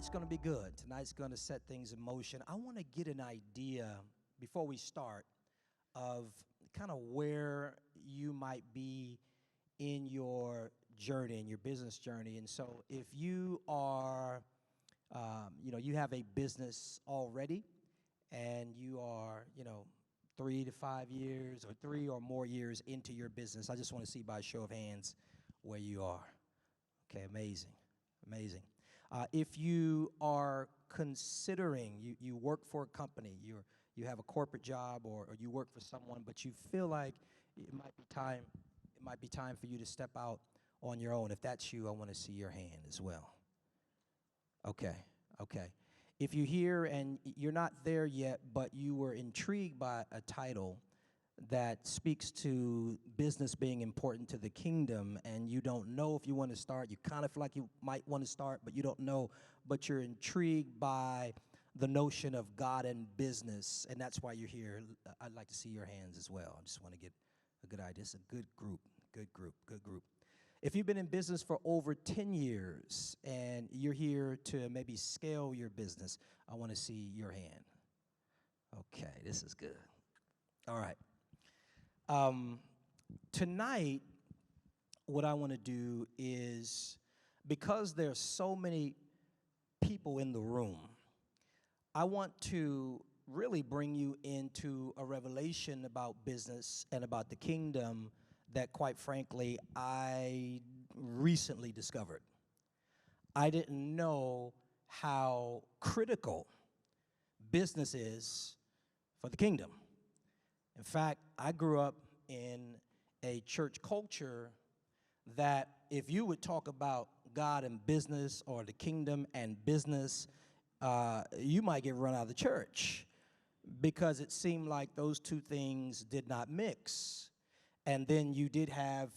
tonight's going to be good. Tonight's going to set things in motion. I want to get an idea, before we start, of kind of where you might be in your journey, in your business journey. And so if you are, you have a business already, and you are, 3 to 5 years or 3 or more years into your business, I just want to see by a show of hands where you are. Okay, amazing, amazing. If you are considering, you work for a company, you have a corporate job, or you work for someone, but you feel like it might be time for you to step out on your own. If that's you, I want to see your hand as well. Okay. If you're here and you're not there yet, but you were intrigued by a title that speaks to business being important to the kingdom, and you don't know if you want to start, you kind of feel like you might want to start, but you don't know, but you're intrigued by the notion of God and business, and that's why you're here, I'd like to see your hands as well. I just want to get a good idea. It's a good group. If you've been in business for over 10 years and you're here to maybe scale your business, I want to see your hand. Okay, this is good. All right. Tonight, what I want to do is, because there's so many people in the room, I want to really bring you into a revelation about business and about the kingdom that, quite frankly, I recently discovered. I didn't know how critical business is for the kingdom. In fact, I grew up in a church culture that if you would talk about God and business, or the kingdom and business, you might get run out of the church, because it seemed like those two things did not mix. And then you did have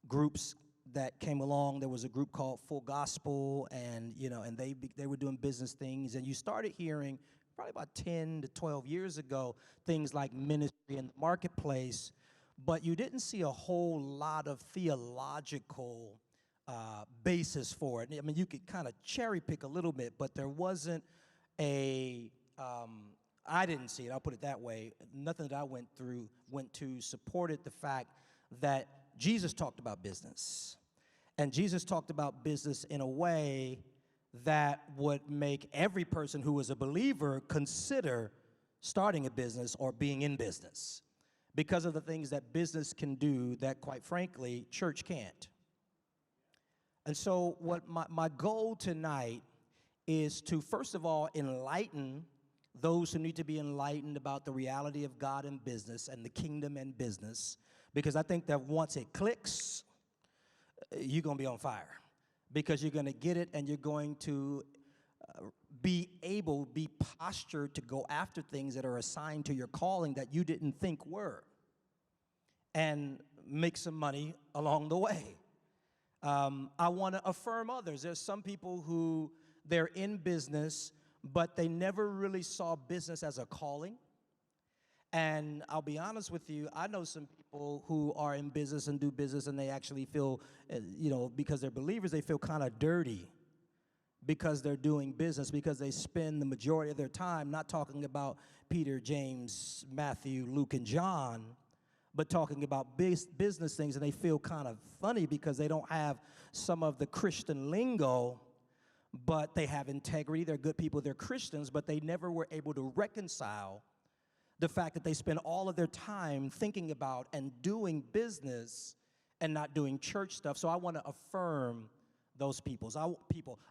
groups that came along. There was a group called Full Gospel, and and they were doing business things, and you started hearing probably about 10 to 12 years ago things like ministry in the marketplace, but you didn't see a whole lot of theological basis for it. I mean, you could kind of cherry pick a little bit, but there wasn't I didn't see it, I'll put it that way. Nothing that I went to supported the fact that Jesus talked about business. And Jesus talked about business in a way that would make every person who was a believer consider starting a business or being in business, because of the things that business can do that, quite frankly, church can't. And so what my goal tonight is to, first of all, enlighten those who need to be enlightened about the reality of God and business and the kingdom and business, because I think that once it clicks, you're going to be on fire, because you're going to get it, and you're going to be postured to go after things that are assigned to your calling that you didn't think were, and make some money along the way. I want to affirm others. There's some people who they're in business, but they never really saw business as a calling. And I'll be honest with you, I know some people who are in business and do business, and they actually feel, because they're believers, they feel kind of dirty because they're doing business, because they spend the majority of their time not talking about Peter, James, Matthew, Luke, and John, but talking about business things, and they feel kind of funny because they don't have some of the Christian lingo, but they have integrity. They're good people. They're Christians, but they never were able to reconcile the fact that they spend all of their time thinking about and doing business and not doing church stuff. So I want to affirm those people.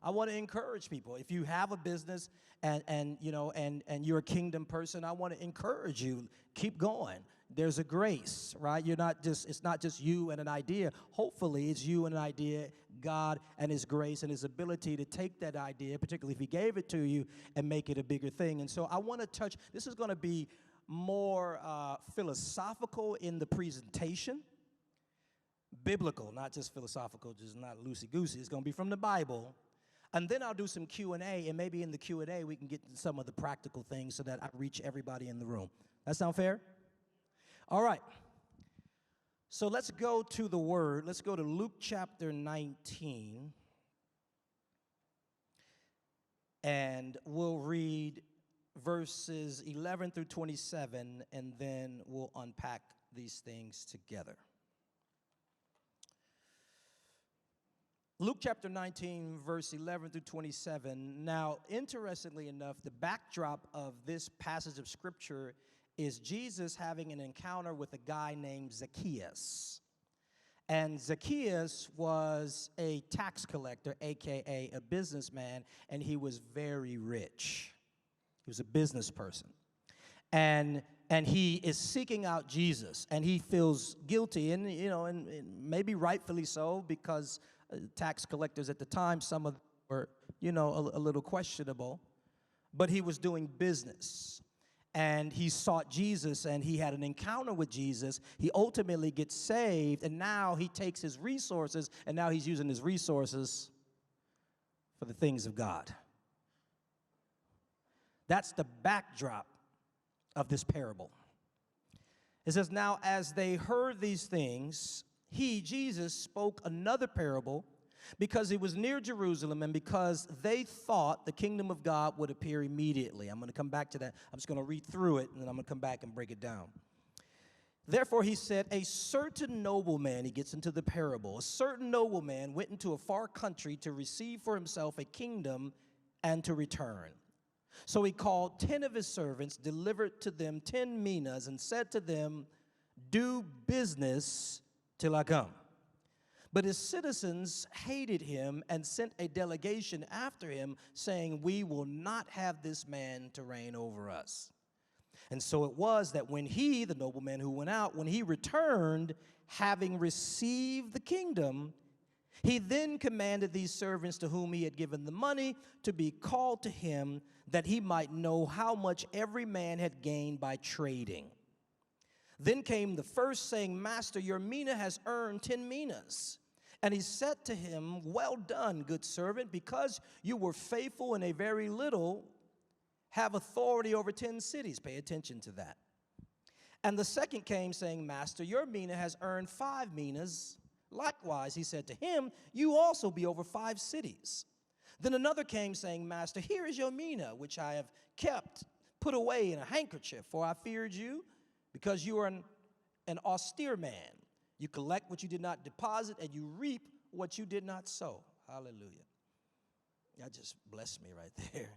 I want to encourage people. If you have a business and you're a kingdom person, I want to encourage you. Keep going. There's a grace, right? It's not just you and an idea. Hopefully it's you and an idea, God and his grace and his ability to take that idea, particularly if he gave it to you, and make it a bigger thing. And so I want to touch, this is going to be more philosophical in the presentation. Biblical, not just philosophical, just not loosey-goosey. It's going to be from the Bible. And then I'll do some Q&A, and maybe in the Q&A we can get to some of the practical things so that I reach everybody in the room. That sound fair? All right. So let's go to the Word. Let's go to Luke chapter 19. And we'll read verses 11 through 27, and then we'll unpack these things together. Luke chapter 19, verse 11 through 27. Now, interestingly enough, the backdrop of this passage of Scripture is Jesus having an encounter with a guy named Zacchaeus. And Zacchaeus was a tax collector, a.k.a. a businessman, and he was very rich. He was a business person. And he is seeking out Jesus, and he feels guilty, and, and maybe rightfully so, because tax collectors at the time, some of them were, a little questionable, but he was doing business. And he sought Jesus, and he had an encounter with Jesus. He ultimately gets saved, and now he takes his resources, and now he's using his resources for the things of God. That's the backdrop of this parable. It says, now as they heard these things, he, Jesus, spoke another parable because it was near Jerusalem and because they thought the kingdom of God would appear immediately. I'm going to come back to that. I'm just going to read through it, and then I'm going to come back and break it down. Therefore, he said, a certain nobleman, he gets into the parable, a certain nobleman went into a far country to receive for himself a kingdom and to return. So he called 10 of his servants, delivered to them 10 minas, and said to them, do business till I come. But his citizens hated him and sent a delegation after him, saying, we will not have this man to reign over us. And so it was that when he, the nobleman who went out, when he returned, having received the kingdom, he then commanded these servants to whom he had given the money to be called to him, that he might know how much every man had gained by trading. Then came the first, saying, Master, your mina has earned 10 minas. And he said to him, well done, good servant, because you were faithful in a very little, have authority over 10 cities. Pay attention to that. And the second came, saying, Master, your mina has earned 5 minas. Likewise, he said to him, you also be over 5 cities. Then another came, saying, Master, here is your mina, which I have kept, put away in a handkerchief, for I feared you, because you are an austere man. You collect what you did not deposit, and you reap what you did not sow. Hallelujah. That just blessed me right there.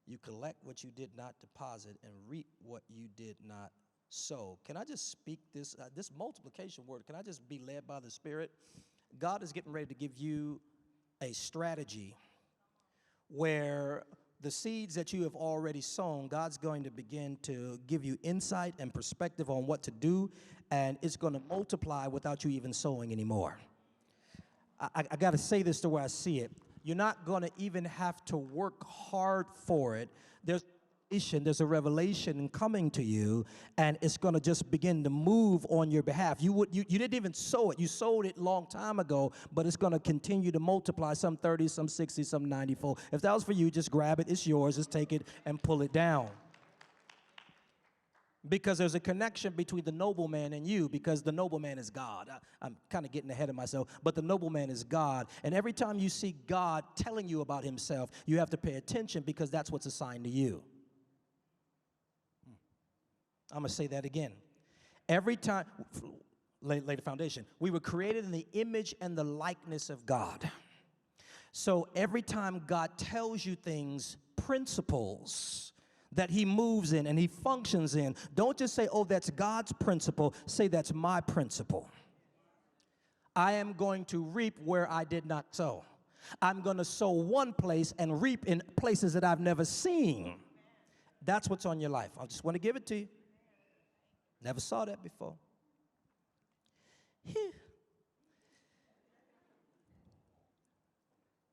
You collect what you did not deposit and reap what you did not sow. Can I just speak this multiplication word? Can I just be led by the Spirit? God is getting ready to give you a strategy where the seeds that you have already sown, God's going to begin to give you insight and perspective on what to do, and it's going to multiply without you even sowing anymore. I got to say this the way I see it. You're not going to even have to work hard for it. There's a revelation coming to you, and it's going to just begin to move on your behalf. You didn't even sow it. You sowed it a long time ago, but it's going to continue to multiply, some 30, some 60, some 90-fold. If that was for you, just grab it. It's yours. Just take it and pull it down. Because there's a connection between the nobleman and you, because the nobleman is God. I'm kind of getting ahead of myself, but the nobleman is God. And every time you see God telling you about himself, you have to pay attention, because that's what's assigned to you. I'm going to say that again. Every time, lay the foundation, we were created in the image and the likeness of God. So every time God tells you things, principles that he moves in and he functions in, don't just say, oh, that's God's principle. Say, that's my principle. I am going to reap where I did not sow. I'm going to sow one place and reap in places that I've never seen. That's what's on your life. I just want to give it to you. Never saw that before.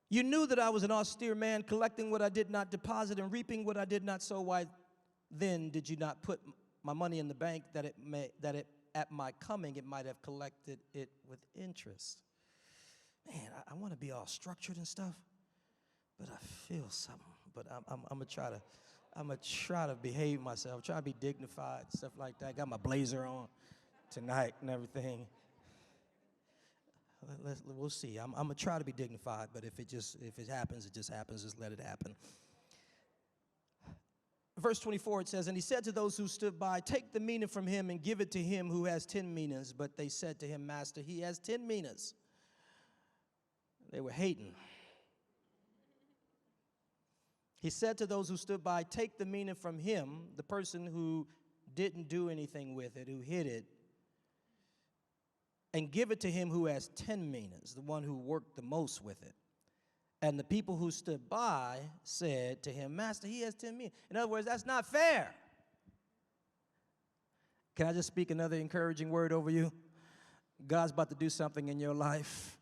You knew that I was an austere man, collecting what I did not deposit and reaping what I did not sow. Why then did you not put my money in the bank, that at my coming it might have collected it with interest? Man, I want to be all structured and stuff, but I feel something. But I'm gonna try to behave myself, try to be dignified, stuff like that. Got my blazer on tonight and everything. We'll see. I'm gonna try to be dignified, but if it happens, it just happens. Just let it happen. verse 24, it says, and he said to those who stood by, take the mina from him and give it to him who has 10 minas. But they said to him, Master, he has 10 minas. They were hating. He said to those who stood by, take the mina from him, the person who didn't do anything with it, who hid it, and give it to him who has 10 minas, the one who worked the most with it. And the people who stood by said to him, Master, he has 10 minas. In other words, that's not fair. Can I just speak another encouraging word over you? God's about to do something in your life,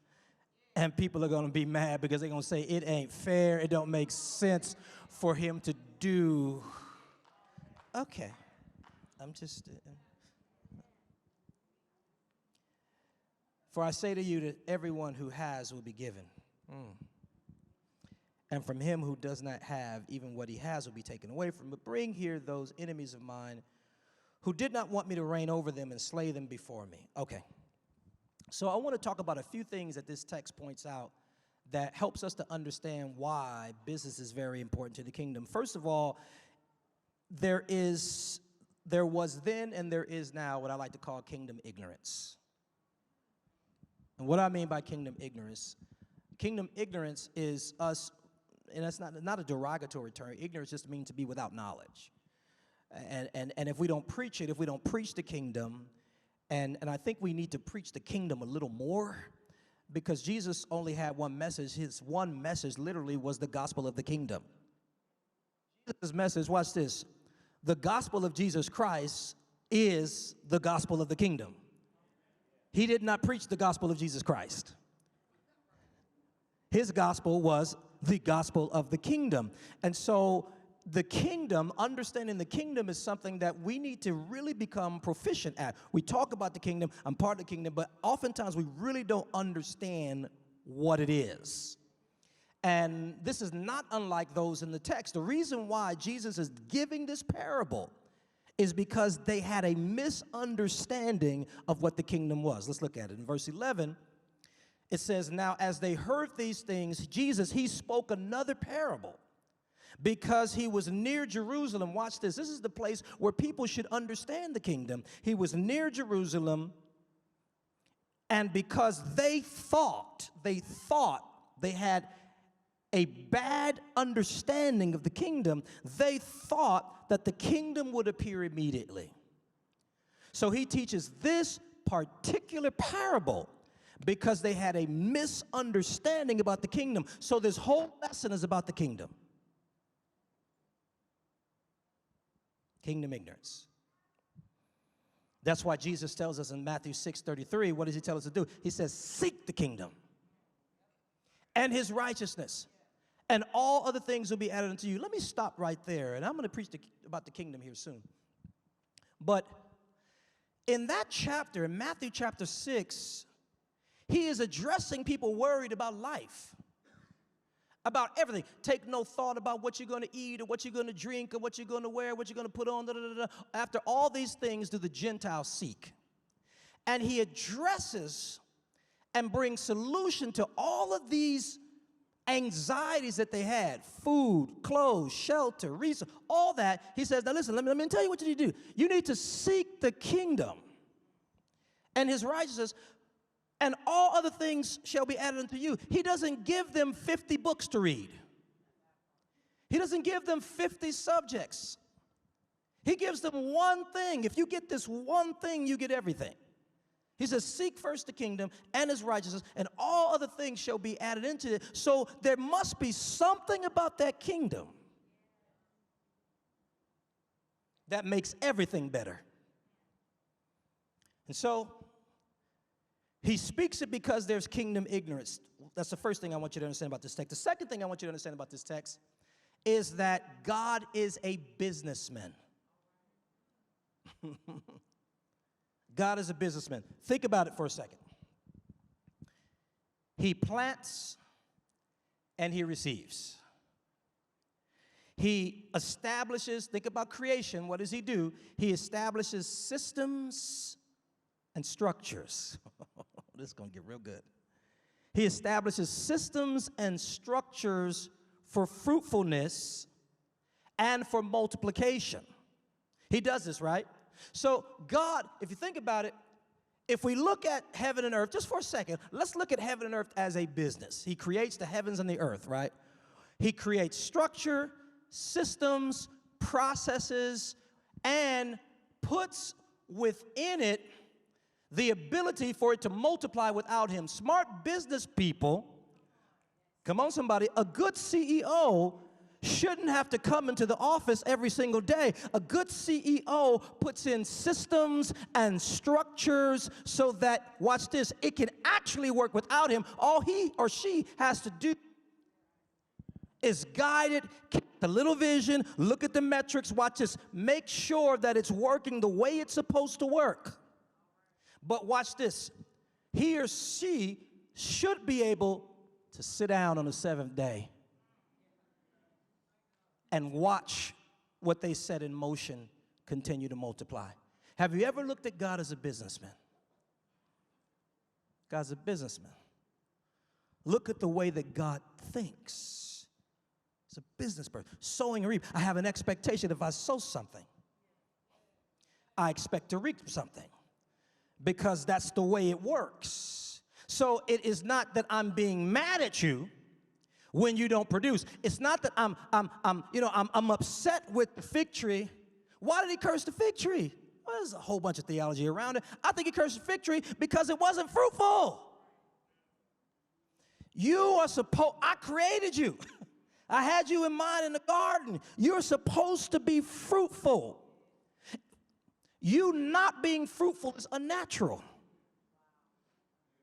and people are going to be mad because they're going to say, it ain't fair. It don't make sense for him to do. Okay. I'm just... For I say to you that everyone who has will be given. And from him who does not have, even what he has will be taken away from him. But bring here those enemies of mine who did not want me to reign over them and slay them before me. Okay. So I want to talk about a few things that this text points out that helps us to understand why business is very important to the kingdom. First of all, there was then and there is now what I like to call kingdom ignorance. And what I mean by kingdom ignorance is us, and that's not a derogatory term. Ignorance just means to be without knowledge. And if we don't preach it, if we don't preach the kingdom, and I think we need to preach the kingdom a little more, because Jesus only had one message. His one message literally was the gospel of the kingdom. Jesus' message, watch this, the gospel of Jesus Christ is the gospel of the kingdom. He did not preach the gospel of Jesus Christ. His gospel was the gospel of the kingdom. And so the kingdom, understanding the kingdom is something that we need to really become proficient at. We talk about the kingdom, I'm part of the kingdom, but oftentimes we really don't understand what it is. And this is not unlike those in the text. The reason why Jesus is giving this parable is because they had a misunderstanding of what the kingdom was. Let's look at it. In verse 11, it says, now as they heard these things, Jesus, he spoke another parable because he was near Jerusalem. Watch this. This is the place where people should understand the kingdom. He was near Jerusalem, and because they thought they had a bad understanding of the kingdom, they thought that the kingdom would appear immediately. So he teaches this particular parable because they had a misunderstanding about the kingdom. So this whole lesson is about the kingdom. Kingdom ignorance. That's why Jesus tells us in Matthew 6:33, what does he tell us to do? He says, seek the kingdom and his righteousness, and all other things will be added unto you. Let me stop right there, and I'm going to preach about the kingdom here soon. But in that chapter, in Matthew chapter 6, he is addressing people worried about life, about everything. Take no thought about what you're going to eat or what you're going to drink or what you're going to wear, what you're going to put on. Da, da, da, da. After all these things do the Gentiles seek. And he addresses and brings solution to all of these anxieties that they had: food, clothes, shelter, resources, all that. He says, now listen, let me tell you what you need to do. You need to seek the kingdom and his righteousness, and all other things shall be added unto you. He doesn't give them 50 books to read. He doesn't give them 50 subjects. He gives them one thing. If you get this one thing, you get everything. He says, seek first the kingdom and his righteousness, and all other things shall be added into it. So there must be something about that kingdom that makes everything better. And so he speaks it because there's kingdom ignorance. That's the first thing I want you to understand about this text. The second thing I want you to understand about this text is that God is a businessman. God is a businessman. Think about it for a second. He plants and he receives. He establishes, think about creation, what does he do? He establishes systems and structures. This is going to get real good. He establishes systems and structures for fruitfulness and for multiplication. He does this, right? So God, if you think about it, if we look at heaven and earth, just for a second, let's look at heaven and earth as a business. He creates the heavens and the earth, right? He creates structure, systems, processes, and puts within it the ability for it to multiply without him. Smart business people, come on somebody, a good CEO shouldn't have to come into the office every single day. A good CEO puts in systems and structures so that, watch this, it can actually work without him. All he or she has to do is guide it, keep the little vision, look at the metrics, watch this, make sure that it's working the way it's supposed to work. But watch this, he or she should be able to sit down on the seventh day and watch what they set in motion continue to multiply. Have you ever looked at God as a businessman? God's a businessman. Look at the way that God thinks. He's a business person. Sowing and reap. I have an expectation if I sow something, I expect to reap something because that's the way it works. So it is not that I'm being mad at you when you don't produce. It's not that I'm upset with the fig tree. Why did he curse the fig tree? Well, there's a whole bunch of theology around it. I think he cursed the fig tree because it wasn't fruitful. You are I created you. I had you in mind in the garden. You're supposed to be fruitful. You not being fruitful is unnatural.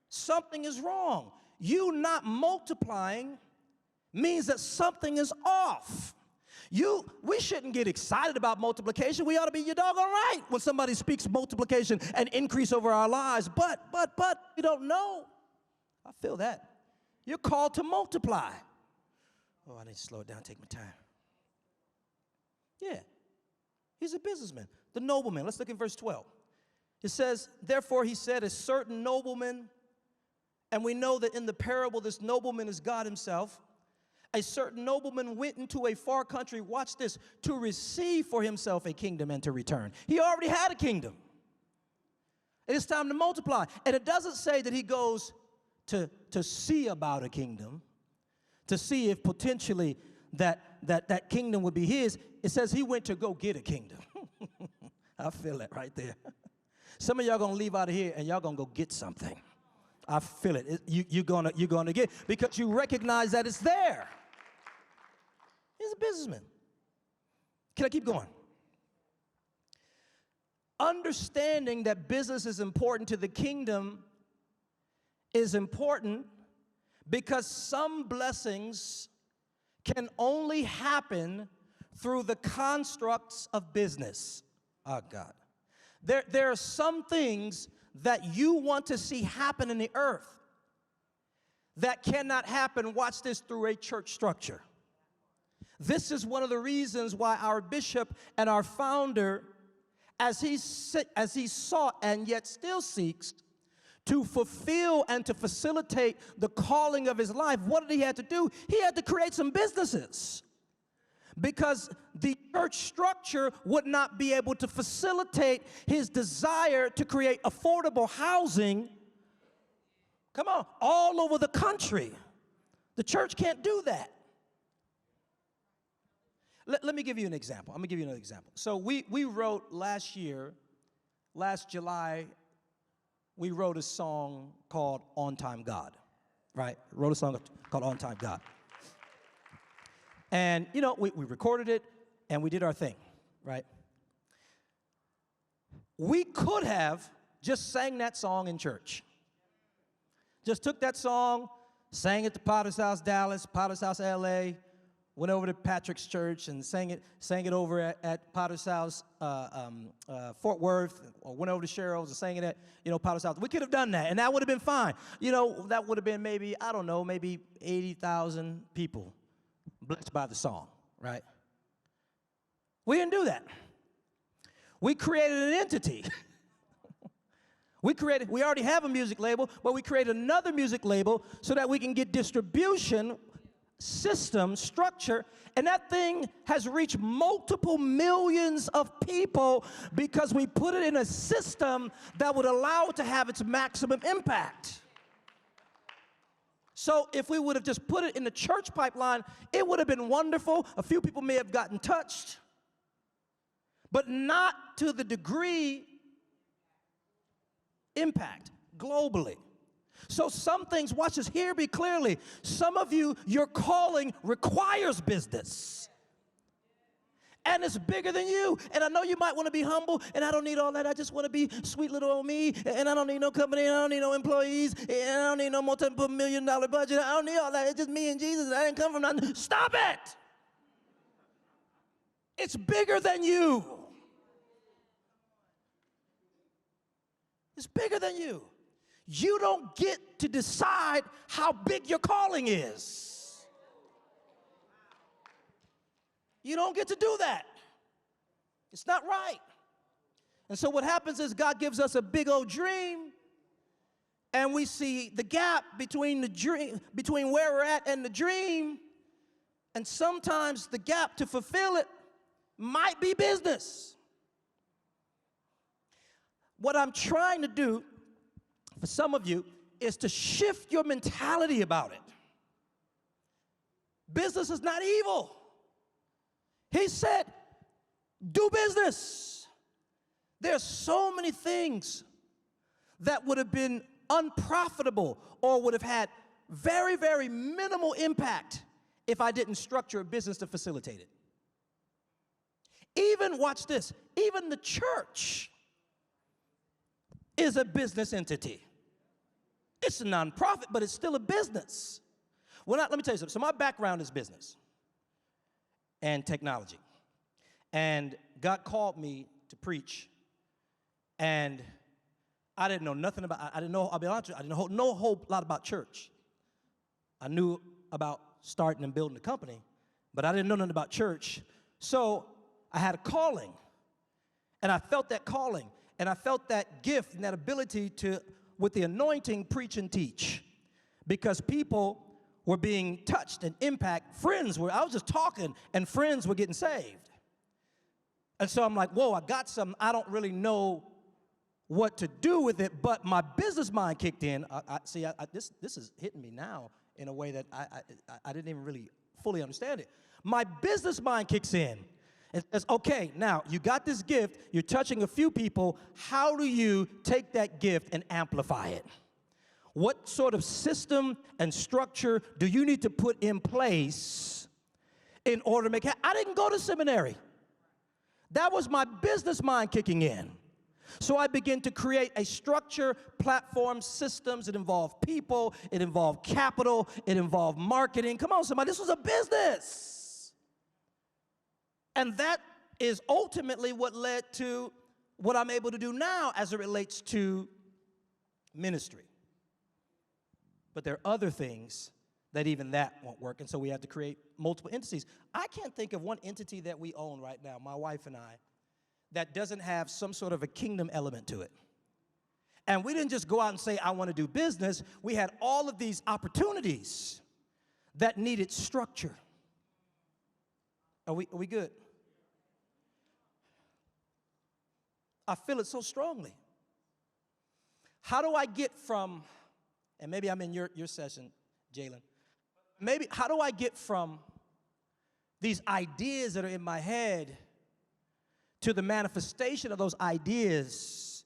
Something is wrong. You not multiplying means that something is off. We shouldn't get excited about multiplication. We ought to be your doggone right when somebody speaks multiplication and increase over our lives. But, you don't know. I feel that. You're called to multiply. Oh, I need to slow it down, take my time. Yeah, he's a businessman. The nobleman, let's look at verse 12. It says, therefore he said, a certain nobleman, and we know that in the parable this nobleman is God himself. A certain nobleman went into a far country, watch this, to receive for himself a kingdom and to return. He already had a kingdom. It is time to multiply. And it doesn't say that he goes to see about a kingdom, to see if potentially that kingdom would be his. It says he went to go get a kingdom. I feel that right there. Some of y'all gonna leave out of here and y'all gonna go get something. I feel it. You're gonna get, because you recognize that it's there. He's a businessman. Can I keep going? Understanding that business is important to the kingdom is important because some blessings can only happen through the constructs of business. Oh, God. There are some things that you want to see happen in the earth that cannot happen, watch this, through a church structure. This is one of the reasons why our bishop and our founder, as he sought and yet still seeks to fulfill and to facilitate the calling of his life, what did he have to do? He had to create some businesses, because the church structure would not be able to facilitate his desire to create affordable housing, come on, all over the country. The church can't do that. Let me give you an example. I'm going to give you another example. So we wrote last July, we wrote a song called On Time God, right? Wrote a song called On Time God. And, we recorded it, and we did our thing, right? We could have just sang that song in church. Just took that song, sang it to Potter's House Dallas, Potter's House L.A., went over to Patrick's church and sang it over at Potter's House Fort Worth, or went over to Cheryl's and sang it at, Potter's House. We could have done that, and that would have been fine. That would have been maybe 80,000 people blessed by the song, right? We didn't do that. We created an entity. We already have a music label, but we created another music label so that we can get distribution system, structure, and that thing has reached multiple millions of people because we put it in a system that would allow it to have its maximum impact. So if we would have just put it in the church pipeline, it would have been wonderful. A few people may have gotten touched, but not to the degree impact globally. So some things, watch this, hear me clearly. Some of you, your calling requires business. And it's bigger than you. And I know you might want to be humble, and I don't need all that. I just want to be sweet little old me, and I don't need no company, and I don't need no employees, and I don't need no multi-million-dollar budget. I don't need all that. It's just me and Jesus, and I didn't come from nothing. Stop it! It's bigger than you. It's bigger than you. You don't get to decide how big your calling is. You don't get to do that. It's not right. And so what happens is God gives us a big old dream, and we see the gap between the dream, between where we're at and the dream, and sometimes the gap to fulfill it might be business. What I'm trying to do for some of you is to shift your mentality about it. Business is not evil. He said, do business. There's so many things that would have been unprofitable or would have had very, very minimal impact if I didn't structure a business to facilitate it. Even, watch this, even the church is a business entity. It's a nonprofit, but it's still a business. Well, let me tell you something. So my background is business and technology. And God called me to preach, and I didn't know nothing about, I'll be honest with you, I didn't know a whole lot about church. I knew about starting and building a company, but I didn't know nothing about church. So I had a calling, and I felt that calling, and I felt that gift and that ability to, with the anointing, preach and teach, because people were being touched and impacted. I was just talking, and friends were getting saved. And so I'm like, whoa, I got something. I don't really know what to do with it, but my business mind kicked in. This is hitting me now in a way that I didn't even really fully understand it. My business mind kicks in. It says, okay, now you got this gift. You're touching a few people. How do you take that gift and amplify it? What sort of system and structure do you need to put in place in order to make it? I didn't go to seminary. That was my business mind kicking in. So I began to create a structure, platform, systems. It involved people. It involved capital. It involved marketing. Come on, somebody. This was a business. And that is ultimately what led to what I'm able to do now as it relates to ministry. But there are other things that even that won't work, and so we have to create multiple entities. I can't think of one entity that we own right now, my wife and I, that doesn't have some sort of a kingdom element to it. And we didn't just go out and say, I want to do business. We had all of these opportunities that needed structure. Are we good? I feel it so strongly. How do I get from, and maybe I'm in your session, Jalen, maybe how do I get from these ideas that are in my head to the manifestation of those ideas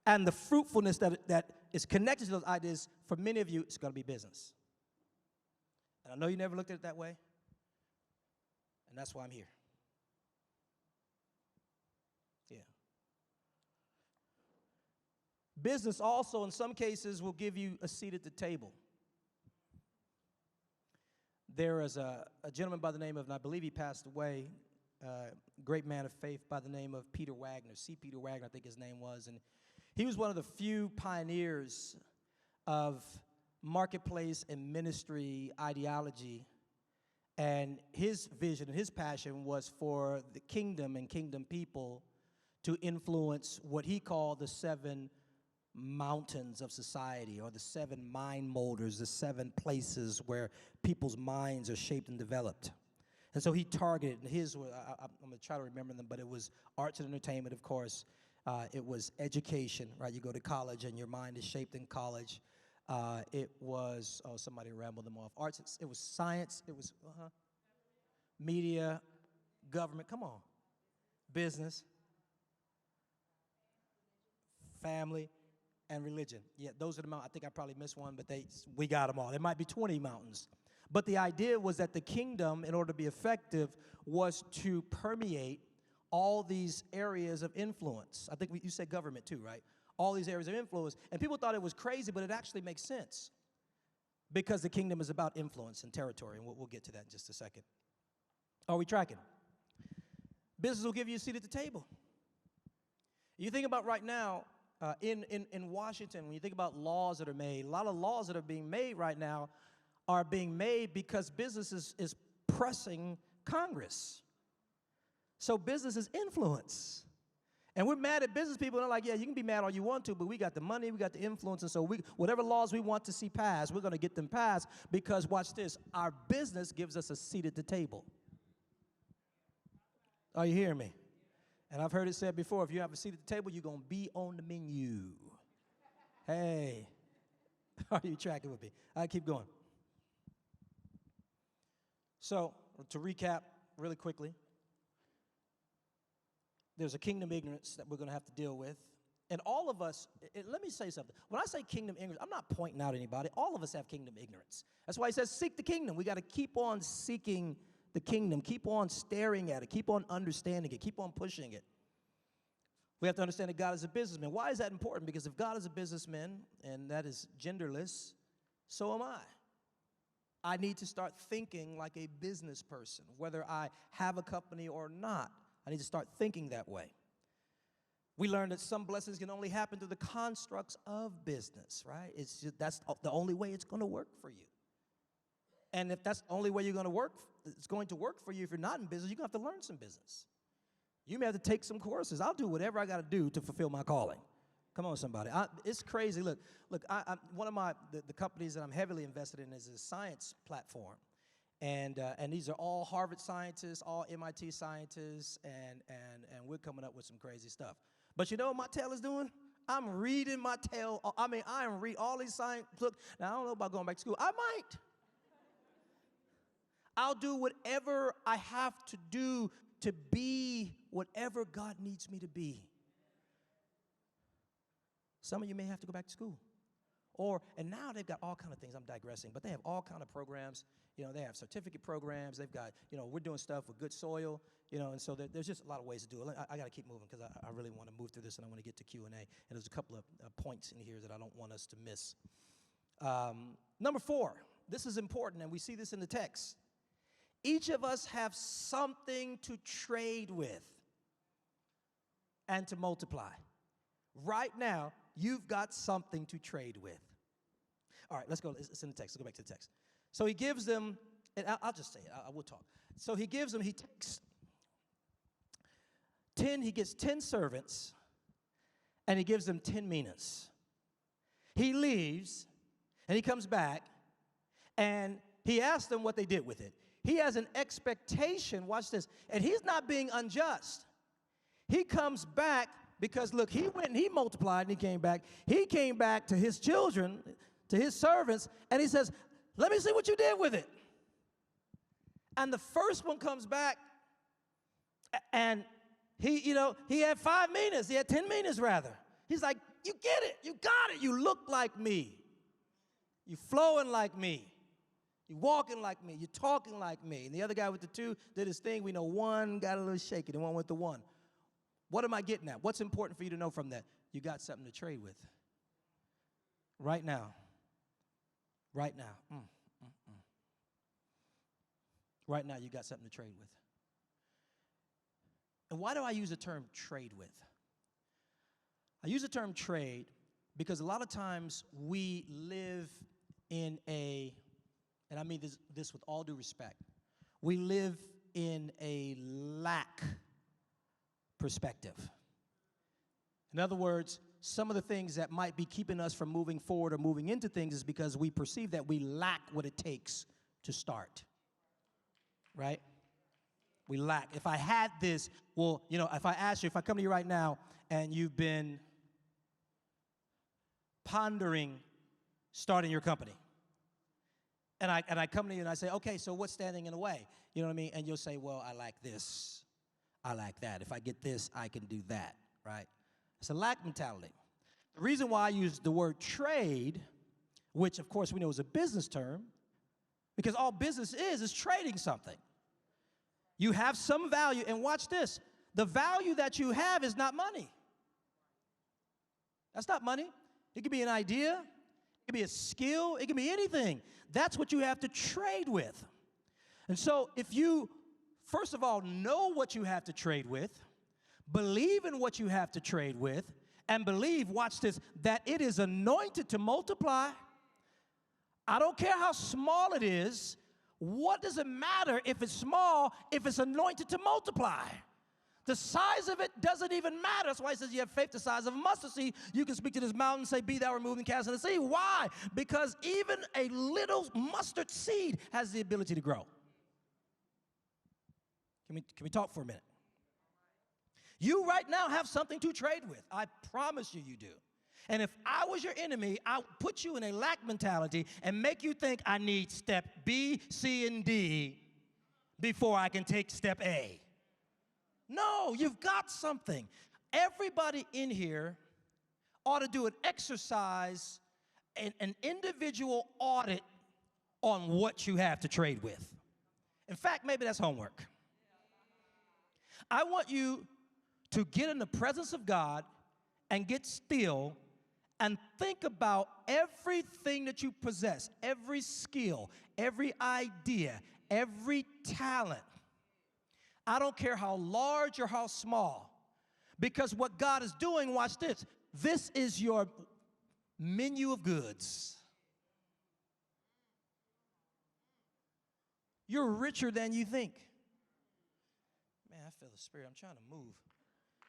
and the fruitfulness that is connected to those ideas? For many of you, it's going to be business. And I know you never looked at it that way, and that's why I'm here. Yeah. Business also, in some cases, will give you a seat at the table. There is a gentleman by the name of, and I believe he passed away, great man of faith by the name of Peter Wagner, C. Peter Wagner, I think his name was. And he was one of the few pioneers of marketplace and ministry ideology. And his vision and his passion was for the kingdom and kingdom people to influence what he called the 7 mountains of society, or the 7 mind molders, the 7 places where people's minds are shaped and developed. And so he targeted, and his, I'm going to try to remember them, but it was arts and entertainment, of course. It was education, right? You go to college and your mind is shaped in college. It was, somebody rambled them off. Arts, it was science, it was media, government, come on. Business, family, and religion. Yeah, those are the mountains. I think I probably missed one, but we got them all. There might be 20 mountains. But the idea was that the kingdom, in order to be effective, was to permeate all these areas of influence. I think you said government too, right? All these areas of influence. And people thought it was crazy, but it actually makes sense because the kingdom is about influence and territory, and we'll get to that in just a second. Are we tracking? Business will give you a seat at the table. You think about right now, in Washington, when you think about laws that are made, a lot of laws that are being made right now are being made because business is pressing Congress. So business is influence. And we're mad at business people, and they're like, yeah, you can be mad all you want to, but we got the money, we got the influence, and so whatever laws we want to see passed, we're going to get them passed because, watch this, our business gives us a seat at the table. Are you hearing me? And I've heard it said before, if you have a seat at the table, you're going to be on the menu. Hey, are you tracking with me? I keep going. So, to recap really quickly, there's a kingdom ignorance that we're going to have to deal with. And all of us, let me say something. When I say kingdom ignorance, I'm not pointing out anybody. All of us have kingdom ignorance. That's why he says seek the kingdom. We got to keep on seeking the kingdom, keep on staring at it, keep on understanding it, keep on pushing it. We have to understand that God is a businessman. Why is that important? Because if God is a businessman, and that is genderless, so am I. I need to start thinking like a business person, whether I have a company or not. I need to start thinking that way. We learned that some blessings can only happen through the constructs of business, right? That's the only way it's going to work for you. And if that's the only way you're going to work, it's going to work for you. If you're not in business, you're going to have to learn some business. You may have to take some courses. I'll do whatever I got to do to fulfill my calling. Come on, somebody. It's crazy. Look. One of the companies that I'm heavily invested in is a science platform. And these are all Harvard scientists, all MIT scientists, and we're coming up with some crazy stuff. But you know what my tail is doing? I'm reading my tail. I am reading all these science. Look, now I don't know about going back to school. I might. I'll do whatever I have to do to be whatever God needs me to be. Some of you may have to go back to school. And now they've got all kind of things. I'm digressing, but they have all kind of programs. You know, they have certificate programs. They've got, we're doing stuff with good soil, and so there's just a lot of ways to do it. I got to keep moving because I really want to move through this, and I want to get to Q&A. And there's a couple of points in here that I don't want us to miss. Number 4, this is important, and we see this in the text. Each of us have something to trade with and to multiply. Right now, you've got something to trade with. All right, let's go. It's in the text. Let's go back to the text. So he gives them, and I'll just say it. I will talk. So he gives them, he takes 10, he gets 10 servants, and he gives them 10 minas. He leaves, and he comes back, and he asks them what they did with it. He has an expectation, watch this, and he's not being unjust. He comes back because, look, he went and he multiplied and he came back. He came back to his children, to his servants, and he says, let me see what you did with it. And the first one comes back, and he had 5 minas. He had 10 minas, rather. He's like, you get it. You got it. You look like me. You flowing like me. You walking like me. You talking like me. And the other guy with the 2 did his thing. We know 1 got a little shaky. The one with the 1. What am I getting at? What's important for you to know from that? You got something to trade with. Right now. Right now. Right now, you got something to trade with. And why do I use the term trade with? I use the term trade because a lot of times we live in and I mean this with all due respect, we live in a lack perspective. In other words, some of the things that might be keeping us from moving forward or moving into things is because we perceive that we lack what it takes to start, right? We lack. If I had this, well, if I ask you, if I come to you right now and you've been pondering starting your company, and I come to you and I say, okay, so what's standing in the way? You know what I mean? And you'll say, well, I lack this, I lack that. If I get this, I can do that, right? It's a lack mentality. The reason why I use the word trade, which of course we know is a business term, because all business is trading something. You have some value, and watch this. The value that you have is not money. That's not money. It could be an idea. It could be a skill. It can be anything. That's what you have to trade with. And so if you, first of all, know what you have to trade with, believe in what you have to trade with, and believe, watch this, that it is anointed to multiply. I don't care how small it is. What does it matter if it's small, if it's anointed to multiply? The size of it doesn't even matter. That's why it says you have faith the size of a mustard seed. You can speak to this mountain and say, be thou removed and cast in the sea. Why? Because even a little mustard seed has the ability to grow. Can we talk for a minute? You right now have something to trade with. I promise you, you do. And if I was your enemy, I'll put you in a lack mentality and make you think I need step B, C, and D before I can take step A. No, you've got something. Everybody in here ought to do an exercise, an individual audit on what you have to trade with. In fact, maybe that's homework. I want you to get in the presence of God and get still and think about everything that you possess, every skill, every idea, every talent. I don't care how large or how small, because what God is doing, watch this, this is your menu of goods. You're richer than you think. Man, I feel the Spirit. I'm trying to move.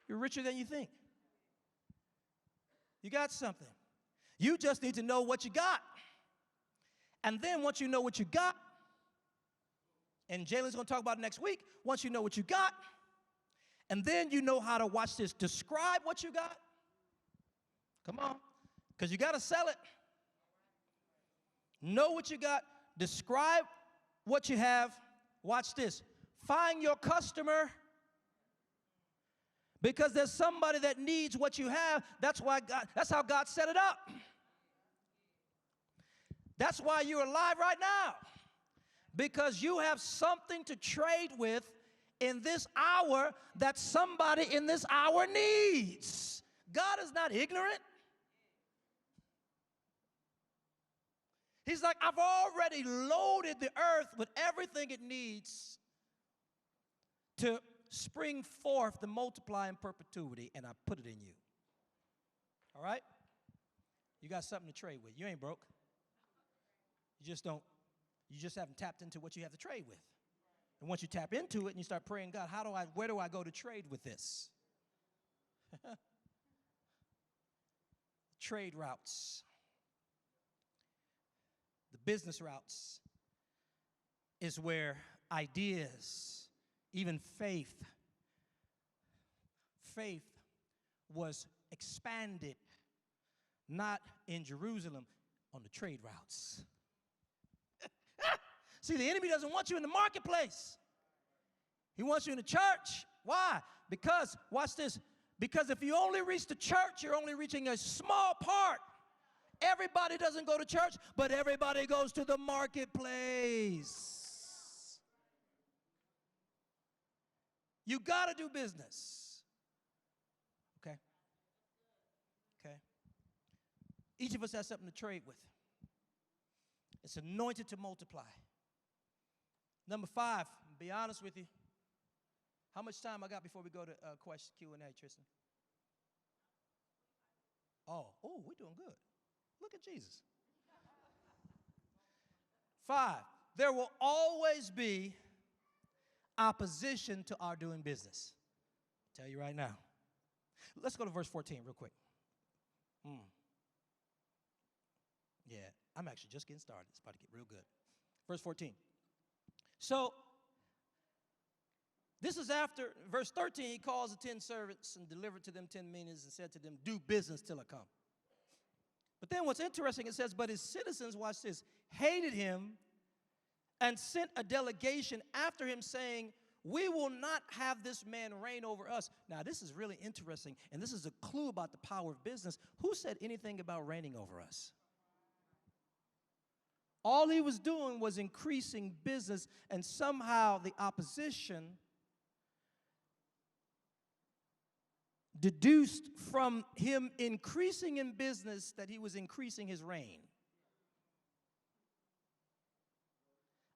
You're richer than you think. You got something. You just need to know what you got. And then once you know what you got, and Jalen's going to talk about it next week, once you know what you got, and then you know how to, watch this, describe what you got. Come on, because you got to sell it. Know what you got, describe what you have. Watch this. Find your customer. Because there's somebody that needs what you have. That's how God set it up. That's why you're alive right now. Because you have something to trade with in this hour that somebody in this hour needs. God is not ignorant. He's like, I've already loaded the earth with everything it needs to spring forth, to multiply in perpetuity, and I put it in you. All right? You got something to trade with. You ain't broke. You just haven't tapped into what you have to trade with. And once you tap into it and you start praying, God, where do I go to trade with this? Trade routes. The business routes is where ideas, even faith was expanded, not in Jerusalem, on the trade routes. See, the enemy doesn't want you in the marketplace. He wants you in the church. Why? Because, watch this, because if you only reach the church, you're only reaching a small part. Everybody doesn't go to church, but everybody goes to the marketplace. You got to do business. Okay? Okay? Each of us has something to trade with. It's anointed to multiply. Number 5, be honest with you. How much time I got before we go to question Q&A, Tristan? Oh, we're doing good. Look at Jesus. 5, there will always be opposition to our doing business. I'll tell you right now. Let's go to verse 14 real quick. I'm actually just getting started. It's about to get real good. Verse 14. So, this is after, verse 13, he calls the 10 servants and delivered to them 10 minas and said to them, do business till I come. But then what's interesting, it says, but his citizens, watch this, hated him and sent a delegation after him saying, we will not have this man reign over us. Now, this is really interesting, and this is a clue about the power of business. Who said anything about reigning over us? All he was doing was increasing business, and somehow the opposition deduced from him increasing in business that he was increasing his reign.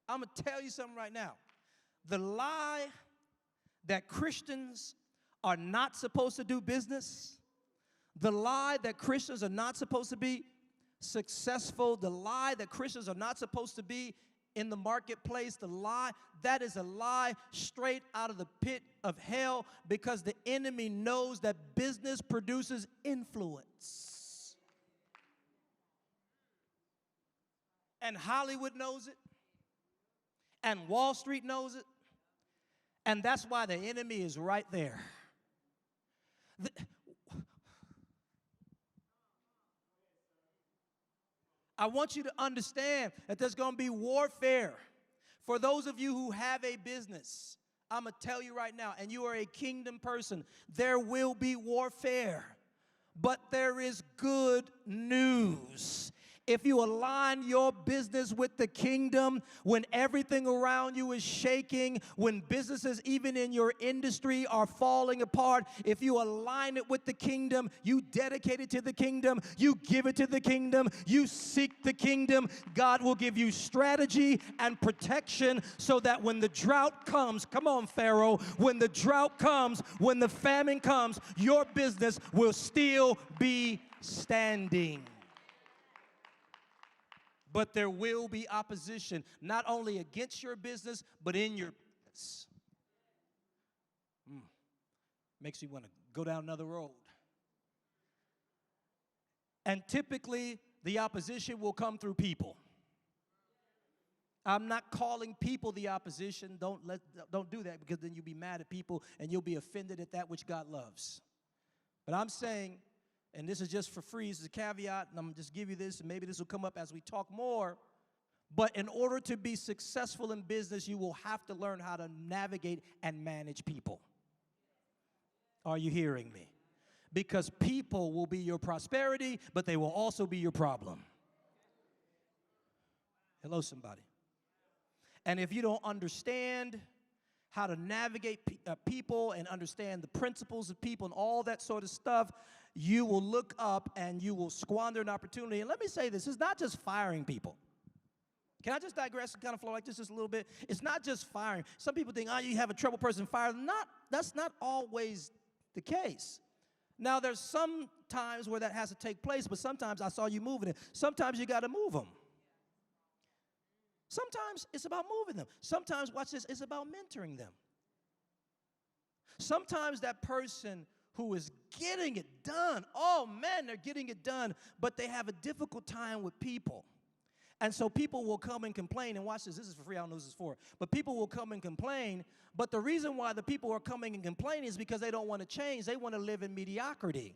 I'm going to tell you something right now. The lie that Christians are not supposed to do business, the lie that Christians are not supposed to be successful, the lie that Christians are not supposed to be in the marketplace, the lie, that is a lie straight out of the pit of hell, because the enemy knows that business produces influence. And Hollywood knows it, and Wall Street knows it, and that's why the enemy is right there. I want you to understand that there's going to be warfare. For those of you who have a business, I'm going to tell you right now, and you are a kingdom person, there will be warfare. But there is good news. If you align your business with the kingdom, when everything around you is shaking, when businesses even in your industry are falling apart, if you align it with the kingdom, you dedicate it to the kingdom, you give it to the kingdom, you seek the kingdom, God will give you strategy and protection so that when the drought comes, come on, Pharaoh, when the drought comes, when the famine comes, your business will still be standing. But there will be opposition, not only against your business, but in your business. Makes you want to go down another road. And typically, the opposition will come through people. I'm not calling people the opposition. Don't do that, because then you'll be mad at people and you'll be offended at that which God loves. But I'm saying, and this is just for free, this is a caveat, and I'm going to just give you this, and maybe this will come up as we talk more. But in order to be successful in business, you will have to learn how to navigate and manage people. Are you hearing me? Because people will be your prosperity, but they will also be your problem. Hello, somebody. And if you don't understand how to navigate people and understand the principles of people and all that sort of stuff, you will look up and you will squander an opportunity. And let me say this, it's not just firing people. Can I just digress and kind of flow like this just a little bit? It's not just firing. Some people think, oh, you have a trouble person fired. That's not always the case. Now, there's some times where that has to take place, but sometimes I saw you moving it. Sometimes you got to move them. Sometimes it's about moving them. Sometimes, watch this, it's about mentoring them. Sometimes that person who is getting it done, oh man, they're getting it done, but they have a difficult time with people. And so people will come and complain, and watch this is for free, I don't know what this is for, but people will come and complain, but the reason why the people are coming and complaining is because they don't want to change. They want to live in mediocrity.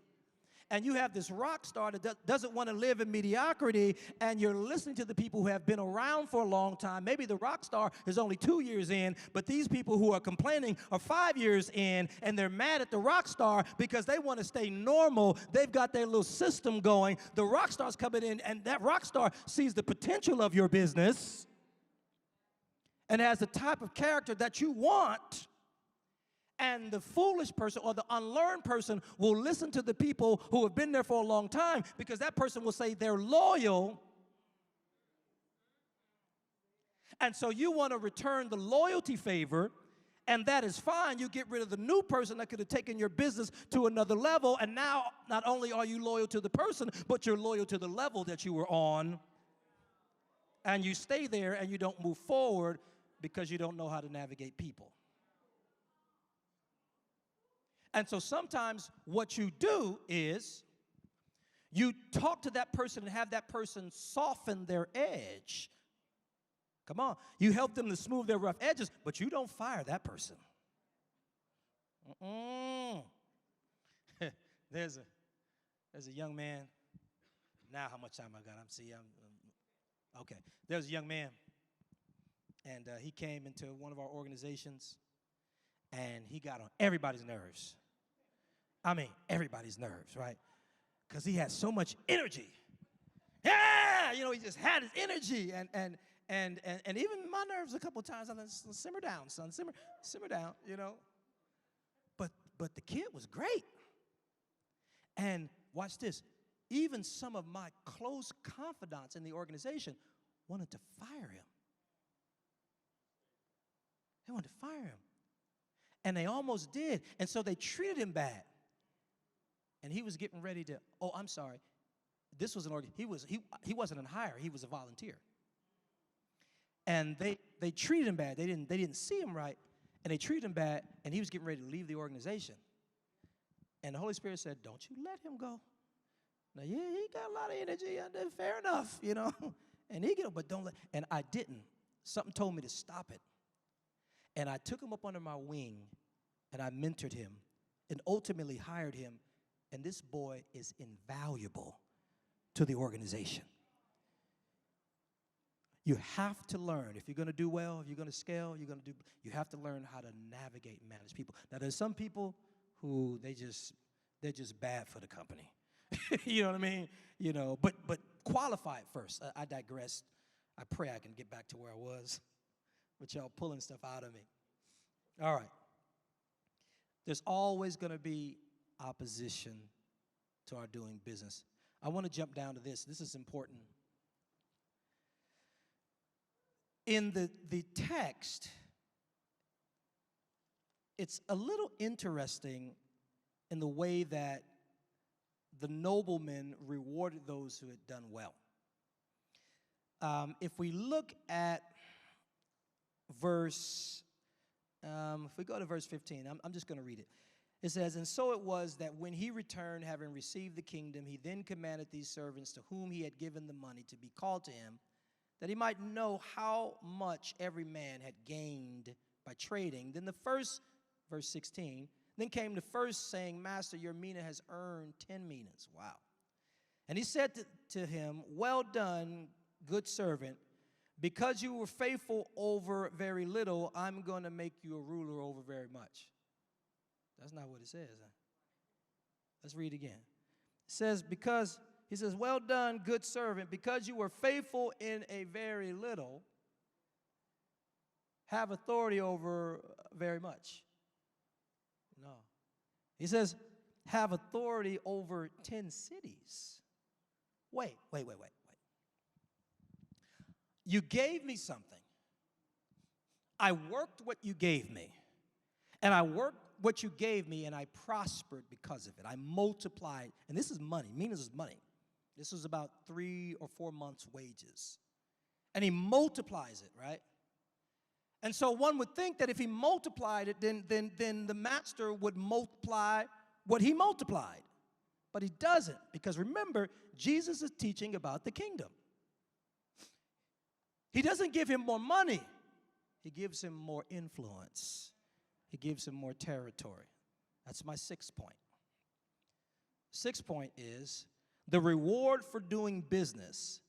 And you have this rock star that doesn't want to live in mediocrity, and you're listening to the people who have been around for a long time. Maybe the rock star is only 2 years in, but these people who are complaining are 5 years in, and they're mad at the rock star because they want to stay normal. They've got their little system going. The rock star's coming in, and that rock star sees the potential of your business and has the type of character that you want. And the foolish person or the unlearned person will listen to the people who have been there for a long time, because that person will say they're loyal. And so you want to return the loyalty favor, and that is fine. You get rid of the new person that could have taken your business to another level, and now not only are you loyal to the person, but you're loyal to the level that you were on. And you stay there and you don't move forward because you don't know how to navigate people. And so sometimes what you do is You talk to that person and have that person soften their edge. Come on. You help them to smooth their rough edges, but you don't fire that person. There's a young man. Now how much time I got? Okay. There's a young man, and he came into one of our organizations, and he got on everybody's nerves. I mean, everybody's nerves, right? Because he had so much energy. Yeah, he just had his energy, and even my nerves a couple of times. I said, simmer down, son, simmer down, But the kid was great. And watch this. Even some of my close confidants in the organization wanted to fire him. They wanted to fire him. And they almost did. And so they treated him bad. And he was getting ready to, I'm sorry. This was he wasn't a hire, he was a volunteer. And they treated him bad. They didn't see him right, and they treated him bad, and he was getting ready to leave the organization. And the Holy Spirit said, don't you let him go. Now, yeah, he got a lot of energy, fair enough, And but don't let, and I didn't. Something told me to stop it. And I took him up under my wing, and I mentored him, and ultimately hired him. And this boy is invaluable to the organization. You have to learn. If you're going to do well, if you're going to scale, you have to learn how to navigate and manage people. Now, there's some people who they're just bad for the company. You know what I mean? But qualify it first. I digress. I pray I can get back to where I was, but y'all pulling stuff out of me. All right. There's always going to be opposition to our doing business. I want to jump down to this. This is important. In the text, it's a little interesting in the way that the nobleman rewarded those who had done well. If we look at if we go to verse 15, I'm just going to read it. It says, and so it was that when he returned, having received the kingdom, he then commanded these servants to whom he had given the money to be called to him, that he might know how much every man had gained by trading. Then the first, verse 16, then came the first, saying, Master, your mina has earned 10 minas. Wow. And he said to him, well done, good servant. Because you were faithful over very little, I'm going to make you a ruler over very much. That's not what it says. Let's read again. It says, he says, well done, good servant. Because you were faithful in a very little, have authority over very much. No. He says, have authority over 10 cities. Wait. You gave me something. I worked what you gave me. And I worked what you gave me, and I prospered because of it. I multiplied. And this is money. Minas is money. This was about 3 or 4 months' wages. And he multiplies it, right? And so one would think that if he multiplied it, then the master would multiply what he multiplied. But he doesn't, because remember, Jesus is teaching about the kingdom. He doesn't give him more money. He gives him more influence. He gives him more territory. That's my 6th point. 6th point is the reward for doing business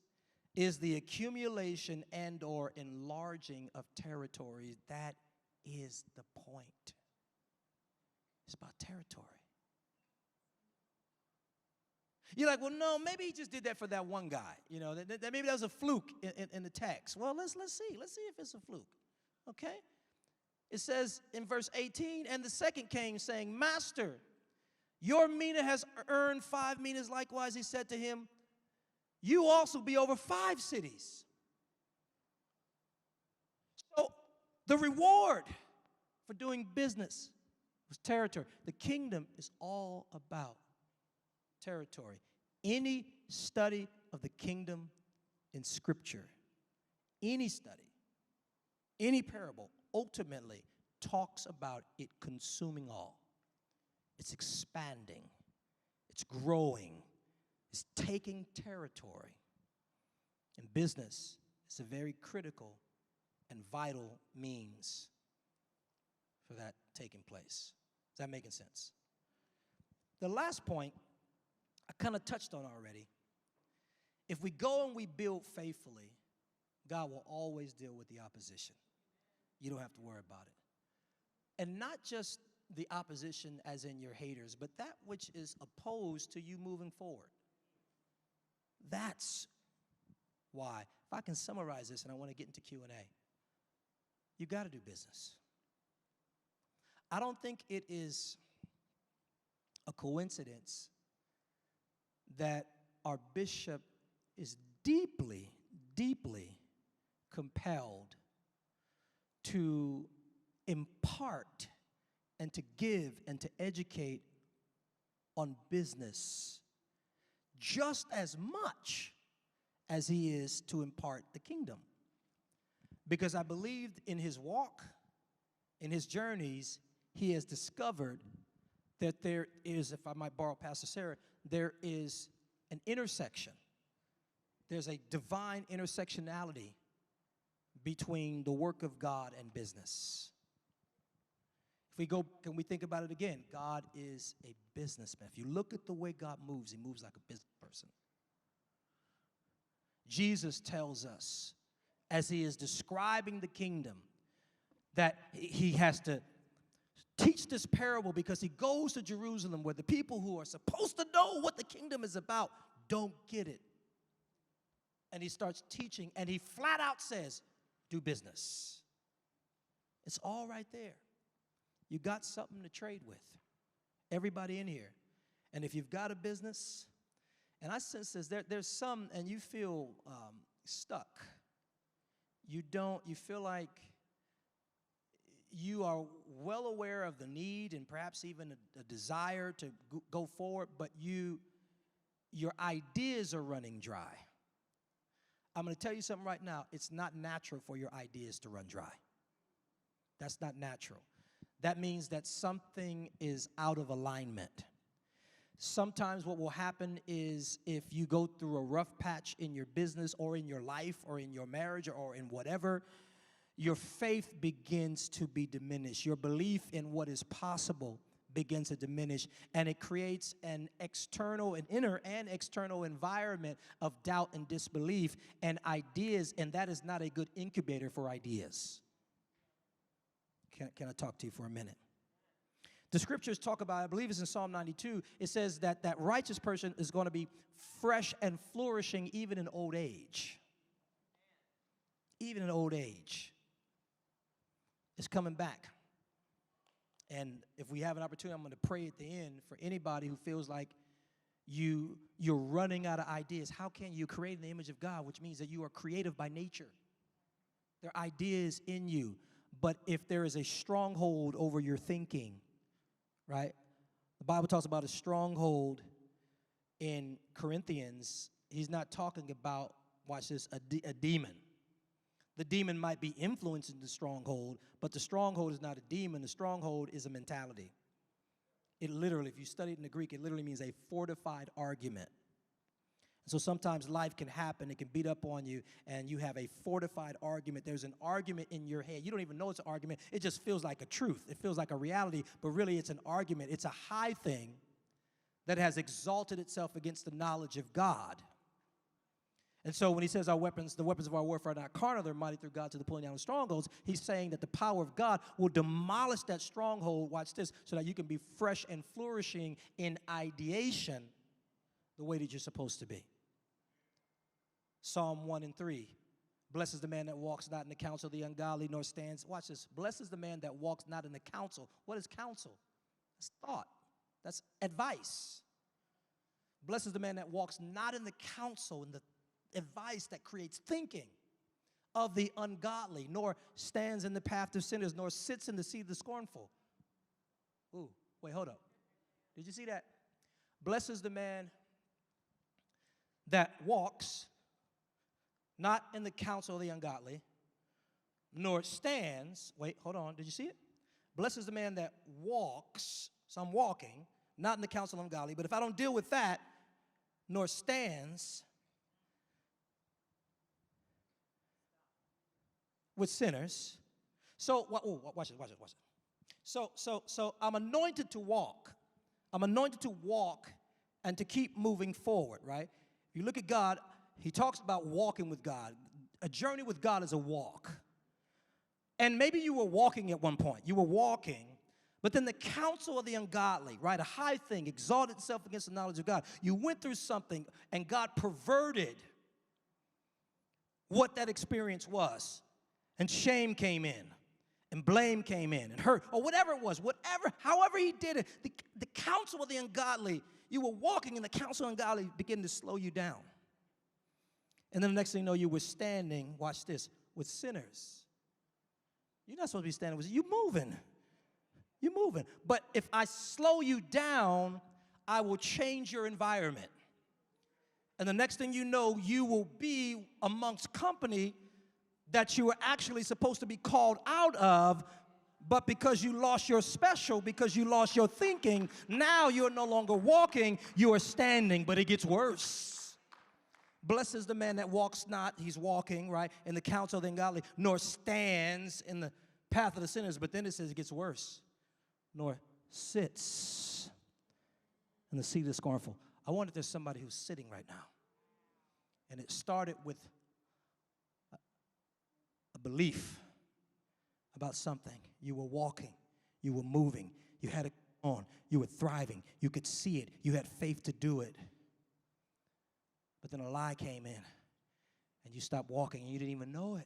is the accumulation and or enlarging of territory. That is the point. It's about territory. You're like, well, no, maybe he just did that for that one guy. That maybe that was a fluke in the text. Well, let's see. Let's see if it's a fluke. Okay? It says in verse 18, and the second came, saying, Master, your mina has earned 5 minas. Likewise, he said to him, you also be over 5 cities. So the reward for doing business was territory. The kingdom is all about territory. Any study of the kingdom in Scripture, any study, any parable, ultimately talks about it consuming all. It's expanding. It's growing. is taking territory. In business, it's a very critical and vital means for that taking place. Is that making sense? The last point I kind of touched on already. If we go and we build faithfully, God will always deal with the opposition. You don't have to worry about it. And not just the opposition as in your haters, but that which is opposed to you moving forward. That's why. If I can summarize this, and I want to get into Q&A, you got to do business. I don't think it is a coincidence that our bishop is deeply, deeply compelled to impart and to give and to educate on business just as much as he is to impart the kingdom. Because I believed in his walk, in his journeys, he has discovered that there is, if I might borrow Pastor Sarah, there is an intersection. There's a divine intersectionality between the work of God and business. If we go, can we think about it again? God is a businessman. If you look at the way God moves, he moves like a business person. Jesus tells us, as he is describing the kingdom, that he has to teach this parable because he goes to Jerusalem where the people who are supposed to know what the kingdom is about don't get it. And he starts teaching, and he flat out says, do business. It's all right there. You got something to trade with. Everybody in here. And if you've got a business, and I sense this, there's some, and you feel stuck. You feel like you are well aware of the need and perhaps even a desire to go forward, but your ideas are running dry. I'm going to tell you something right now. It's not natural for your ideas to run dry. That's not natural. That means that something is out of alignment. Sometimes what will happen is if you go through a rough patch in your business or in your life or in your marriage or in whatever, your faith begins to be diminished. Your belief in what is possible begins to diminish, and it creates an inner and external environment of doubt and disbelief and ideas, and that is not a good incubator for ideas. Can I talk to you for a minute? The scriptures talk about, I believe it's in Psalm 92, it says that that righteous person is going to be fresh and flourishing even in old age. Even in old age. It's coming back. And if we have an opportunity, I'm going to pray at the end for anybody who feels like you're running out of ideas. How can you create in the image of God, which means that you are creative by nature? There are ideas in you. But if there is a stronghold over your thinking, right? The Bible talks about a stronghold in Corinthians. He's not talking about, watch this, a demon. The demon might be influencing the stronghold, but the stronghold is not a demon. The stronghold is a mentality. It literally, if you study it in the Greek, it literally means a fortified argument. And so sometimes life can happen. It can beat up on you, and you have a fortified argument. There's an argument in your head. You don't even know it's an argument. It just feels like a truth. It feels like a reality, but really it's an argument. It's a high thing that has exalted itself against the knowledge of God. And so when he says the weapons of our warfare are not carnal, they're mighty through God to the pulling down of strongholds, he's saying that the power of God will demolish that stronghold, watch this, so that you can be fresh and flourishing in ideation the way that you're supposed to be. Psalm 1 and 3. Blessed is the man that walks not in the counsel of the ungodly, nor stands. Watch this. Blessed is the man that walks not in the counsel. What is counsel? That's thought. That's advice. Blessed is the man that walks not in the counsel, in the advice that creates thinking of the ungodly, nor stands in the path of sinners, nor sits in the seat of the scornful. Ooh, wait, hold up. Did you see that? Blessed is the man that walks not in the counsel of the ungodly, nor stands. Wait, hold on. Did you see it? Blessed is the man that walks, so I'm walking, not in the counsel of ungodly, but if I don't deal with that, nor stands with sinners. So, watch it. So I'm anointed to walk. I'm anointed to walk and to keep moving forward, right? If you look at God, he talks about walking with God. A journey with God is a walk. And maybe you were walking at one point. You were walking, but then the counsel of the ungodly, right? A high thing exalted itself against the knowledge of God. You went through something, and God perverted what that experience was. And shame came in, and blame came in, and hurt, or whatever it was, however he did it, the counsel of the ungodly, you were walking, and the counsel of the ungodly began to slow you down. And then the next thing you know, you were standing, watch this, with sinners. You're not supposed to be standing with you. You're moving. But if I slow you down, I will change your environment. And the next thing you know, you will be amongst company that you were actually supposed to be called out of, but because you lost your special, because you lost your thinking, now you're no longer walking, you are standing, but it gets worse. Blessed is the man that walks not, he's walking, right, in the counsel of the ungodly, nor stands in the path of the sinners, but then it says it gets worse, nor sits in the seat of the scornful. I wonder if there's somebody who's sitting right now. And it started with a belief about something. You were walking, you were moving, you had it on, you were thriving, you could see it, you had faith to do it. But then a lie came in, and you stopped walking, and you didn't even know it.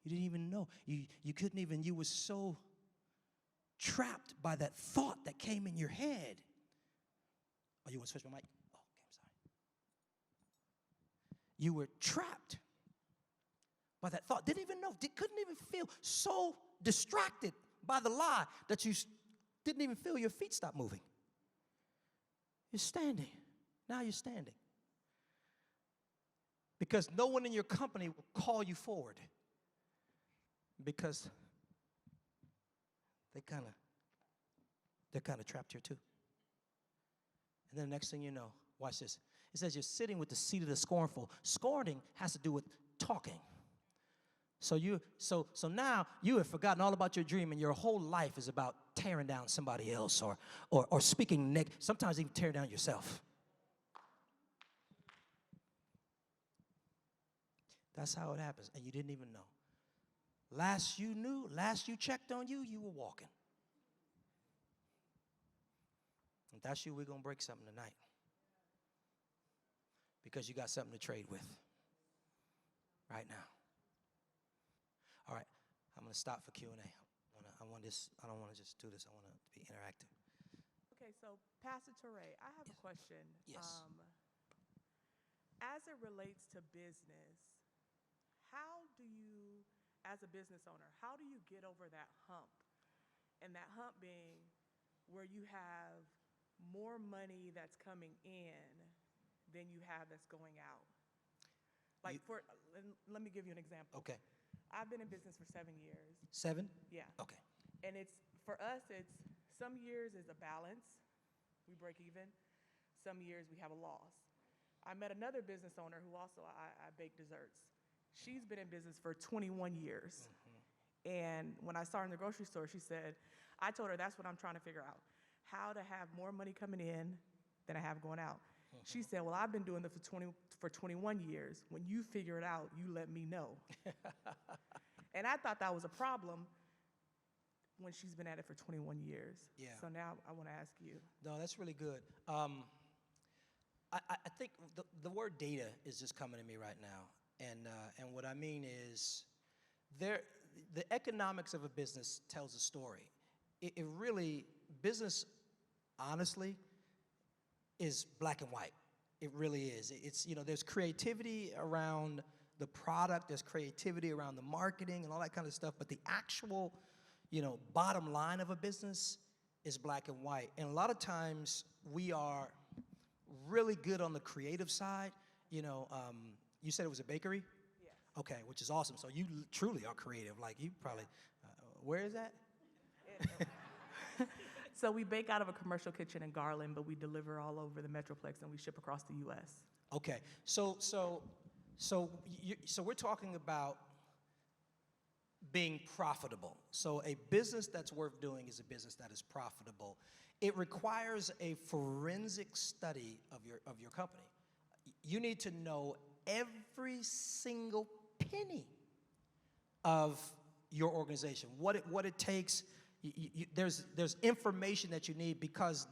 You didn't even know. You couldn't even, you were so trapped by that thought that came in your head. Oh, you want to switch my mic? Oh, okay, I'm sorry. You were trapped by that thought. Didn't even know, couldn't even feel, so distracted by the lie that you didn't even feel your feet stop moving. You're standing. Now you're standing. Because no one in your company will call you forward. Because they're kind of trapped here too. And then the next thing you know, watch this. It says you're sitting with the seat of the scornful. Scorning has to do with talking. So now you have forgotten all about your dream, and your whole life is about tearing down somebody else or speaking negative. Sometimes even tear down yourself. That's how it happens, and you didn't even know. Last you knew, last you checked on you, you were walking. If that's you, we're going to break something tonight. Because you got something to trade with right now. All right, I'm going to stop for Q&A. I don't want to just do this. I want to be interactive. Okay, so Pastor Touré, I have a question. Yes. As it relates to business, how do you, as a business owner, how do you get over that hump? And that hump being where you have more money that's coming in than you have that's going out. Like let me give you an example. Okay. I've been in business for 7 years. 7? Yeah. Okay. And for us, it's some years is a balance. We break even. Some years we have a loss. I met another business owner who also, I bake desserts. She's been in business for 21 years. Mm-hmm. And when I started in the grocery store, I told her that's what I'm trying to figure out, how to have more money coming in than I have going out. Mm-hmm. She said, well, I've been doing this for 21 years. When you figure it out, you let me know. And I thought that was a problem when she's been at it for 21 years. Yeah. So now I want to ask you. No, that's really good. I think the word data is just coming to me right now. And what I mean is the economics of a business tells a story. It really, business, honestly, is black and white. It really is. It's, there's creativity around the product, there's creativity around the marketing and all that kind of stuff, but the actual, bottom line of a business is black and white. And a lot of times we are really good on the creative side. You said it was a bakery? Yes. Okay, which is awesome. So you truly are creative. Like you probably, where is that? So we bake out of a commercial kitchen in Garland, but we deliver all over the Metroplex and we ship across the U.S. Okay, so we're talking about being profitable. So a business that's worth doing is a business that is profitable. It requires a forensic study of your company. You need to know every single penny of your organization, what it takes. There's information that you need, because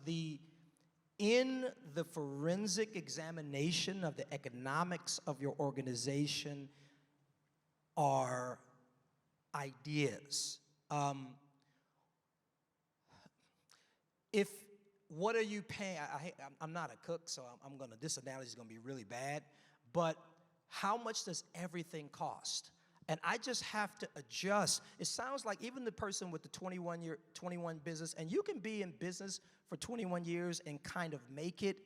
in the forensic examination of the economics of your organization are ideas. What are you paying? I'm not a cook, so this analogy is gonna be really bad, but how much does everything cost? And I just have to adjust. It sounds like even the person with the 21 business, and you can be in business for 21 years and kind of make it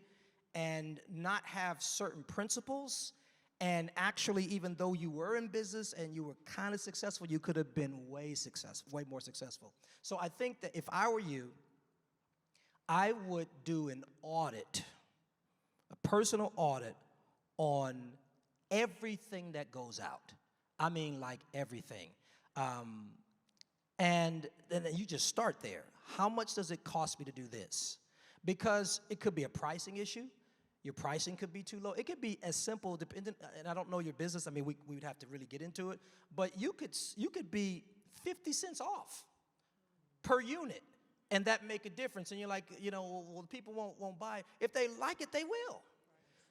and not have certain principles. And actually, even though you were in business and you were kind of successful, you could have been way more successful. So I think that if I were you, I would do an audit, a personal audit on everything that goes out. I mean, like everything. And then you just start there. How much does it cost me to do this? Because it could be a pricing issue. Your pricing could be too low. It could be as simple, dependent, and I don't know your business. I mean, we would have to really get into it. But you could be 50 cents off per unit, and that make a difference. And you're like, well, people won't buy. If they like it, they will.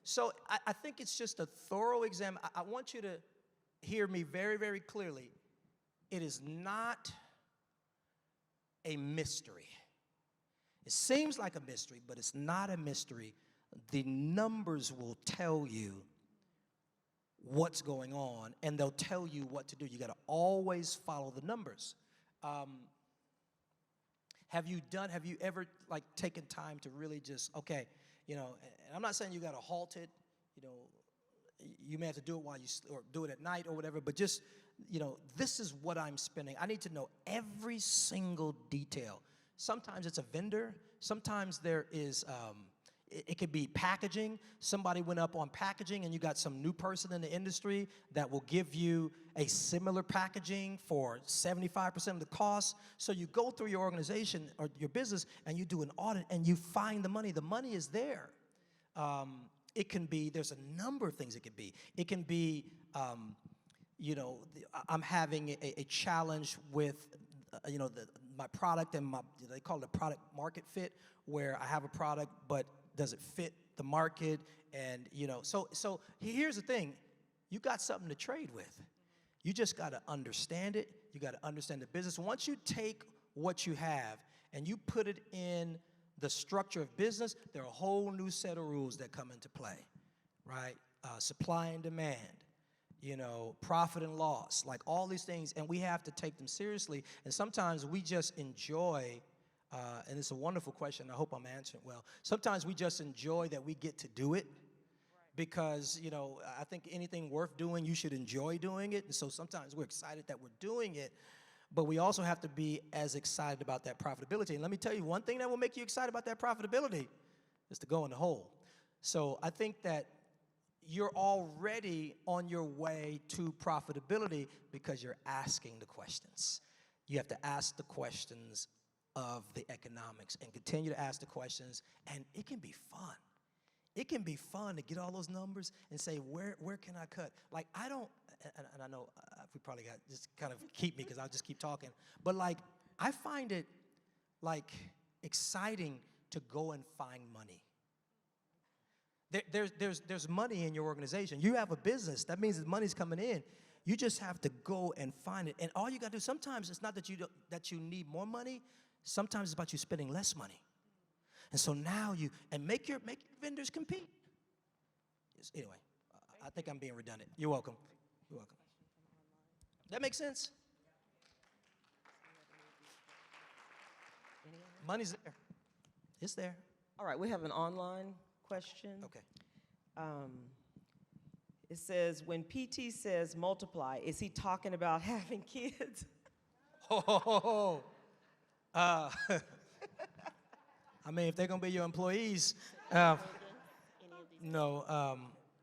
So I think it's just a thorough exam. I want you to hear me very, very clearly. It is not a mystery. It seems like a mystery, but it's not a mystery. The numbers will tell you what's going on, and they'll tell you what to do. You got to always follow the numbers. Have you ever taken time to really just, okay, and I'm not saying you got to halt it, you may have to do it or do it at night or whatever, but just, this is what I'm spending. I need to know every single detail. Sometimes it's a vendor. Sometimes there is, it could be packaging. Somebody went up on packaging and you got some new person in the industry that will give you a similar packaging for 75% of the cost. So you go through your organization or your business and you do an audit and you find the money. The money is there. It can be, there's a number of things it could be. It can be, I'm having a challenge with, my product and they call it a product market fit, where I have a product, but does it fit the market? And, so here's the thing. You got something to trade with. You just got to understand it. You got to understand the business. Once you take what you have and you put it in the structure of business, there are a whole new set of rules that come into play, right? Supply and demand, profit and loss, like all these things, and we have to take them seriously. And sometimes we just enjoy, and it's a wonderful question, I hope I'm answering well. Sometimes we just enjoy that we get to do it, because, I think anything worth doing, you should enjoy doing it. And so sometimes we're excited that we're doing it, but we also have to be as excited about that profitability. And let me tell you, one thing that will make you excited about that profitability is to go in the hole. So I think that you're already on your way to profitability because you're asking the questions. You have to ask the questions of the economics and continue to ask the questions, and it can be fun. It can be fun to get all those numbers and say, where can I cut? Like, I don't, and I know we probably got, just kind of keep me because I'll just keep talking. But I find it exciting to go and find money. There's money in your organization. You have a business. That means that money's coming in. You just have to go and find it. And all you got to do, sometimes it's not that you need more money. Sometimes it's about you spending less money. And so now make your vendors compete. Anyway, I think I'm being redundant. You're welcome. You're welcome. That makes sense? Money's there. It's there. All right, we have an online question. Okay. It says, when PT says multiply, is he talking about having kids? I mean, if they're going to be your employees, no,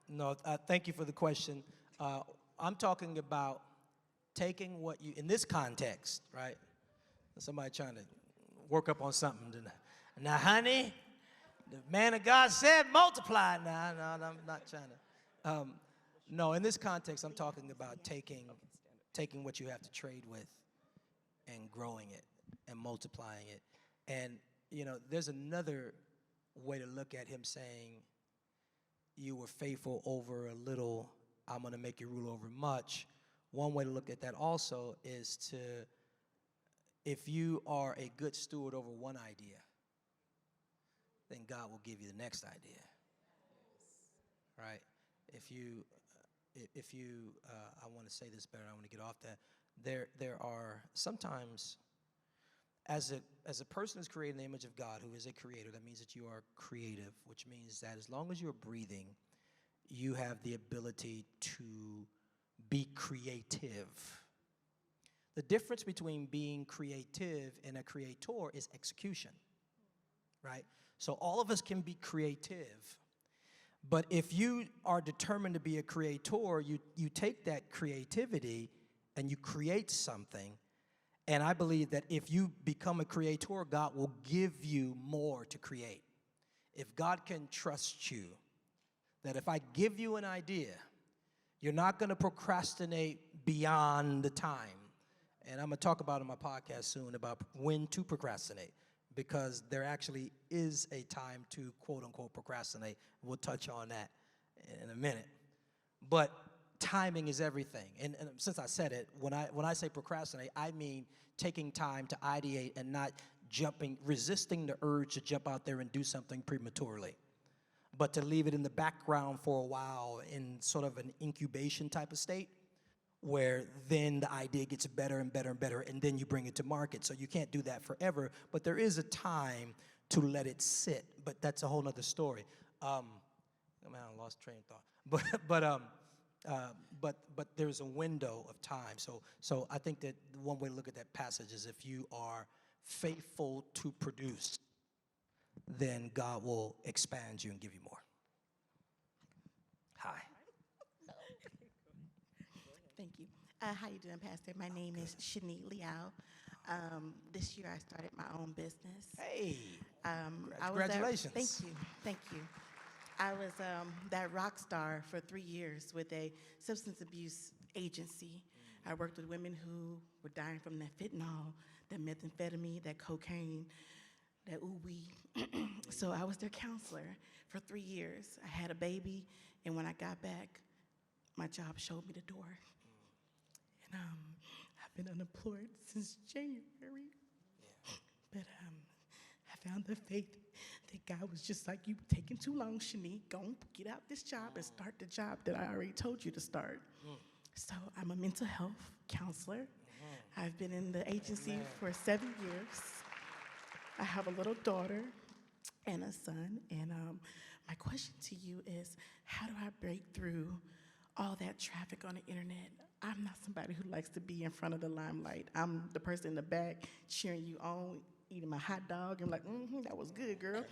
no. Thank you for the question. I'm talking about taking what you, in this context, right? Somebody trying to work up on something. Now, honey, the man of God said multiply. No, I'm not trying to. No, in this context, I'm talking about taking what you have to trade with and growing it and multiplying it. And, you know, there's another way to look at him saying, you were faithful over a little, I'm going to make you rule over much. One way to look at that also is to, if you are a good steward over one idea, then God will give you the next idea, right? If you, I want to say this better, I want to get off that. There are sometimes, as a person is created in the image of God, who is a creator, that means that you are creative, which means that as long as you're breathing, you have the ability to be creative. The difference between being creative and a creator is execution, right? So all of us can be creative, but if you are determined to be a creator, you take that creativity and you create something. And I believe that if you become a creator, God will give you more to create. If God can trust you, that if I give you an idea, you're not going to procrastinate beyond the time. And I'm going to talk about in my podcast soon about when to procrastinate, because there actually is a time to quote unquote procrastinate. We'll touch on that in a minute. But timing is everything. And since I said it, when I say procrastinate, I mean taking time to ideate and not resisting the urge to jump out there and do something prematurely, but to leave it in the background for a while in sort of an incubation type of state, where then the idea gets better and better and better, and then you bring it to market. So you can't do that forever, but there is a time to let it sit. But that's a whole nother story. I lost train of thought. But there's a window of time. So I think that one way to look at that passage is if you are faithful to produce, then God will expand you and give you more. Hi. Thank you. How you doing, Pastor? My name is Shanique Liao. This year I started my own business. Hey, Congratulations. congratulations. Thank you. I was that rock star for 3 years with a substance abuse agency. I worked with women who were dying from that fentanyl, that methamphetamine, that cocaine, that ooh-wee. So I was their counselor for 3 years. I had a baby, and when I got back, my job showed me the door. And I've been unemployed since January. But I found the faith that God was just like, you taking too long, Shanique. Go and get out this job and start the job that I already told you to start. So I'm a mental health counselor. I've been in the agency for 7 years. I have a little daughter and a son. And my question to you is, how do I break through all that traffic on the internet? I'm not somebody who likes to be in front of the limelight. I'm the person in the back cheering you on, eating my hot dog, and like, that was good, girl.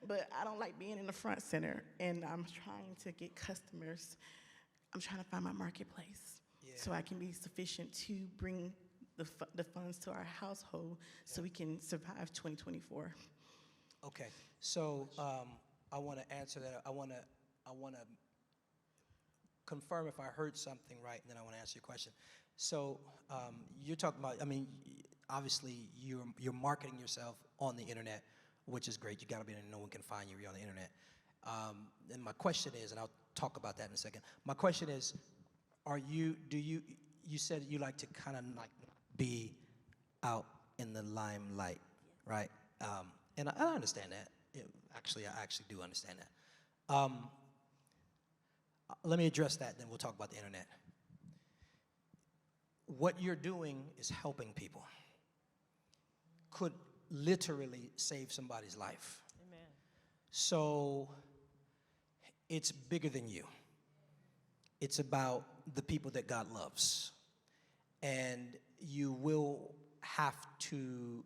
But I don't like being in the front center, and I'm trying to get customers. I'm trying to find my marketplace so I can be sufficient to bring the funds to our household so we can survive 2024. Okay, so I want to answer that. I want to confirm if I heard something right, and then I want to answer your question. So you're talking about, I mean, obviously you're marketing yourself on the internet, which is great. You got to be there, no one can find you. You're on the internet. And my question is, and I'll talk about that in a second. My question is, you said you like to kind of like be out in the limelight, right? And I understand that. I actually do understand that. Let me address that, then we'll talk about the internet. What you're doing is helping people. Could literally save somebody's life. Amen. So it's bigger than you. It's about the people that God loves. And you will have to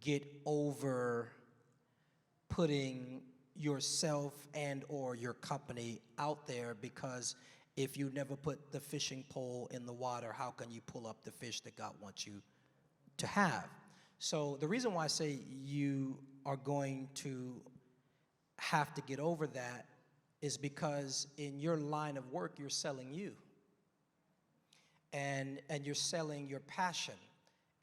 get over putting yourself and or your company out there, because if you never put the fishing pole in the water, how can you pull up the fish that God wants you to have? So the reason why I say you are going to have to get over that is because in your line of work, you're selling you. And you're selling your passion,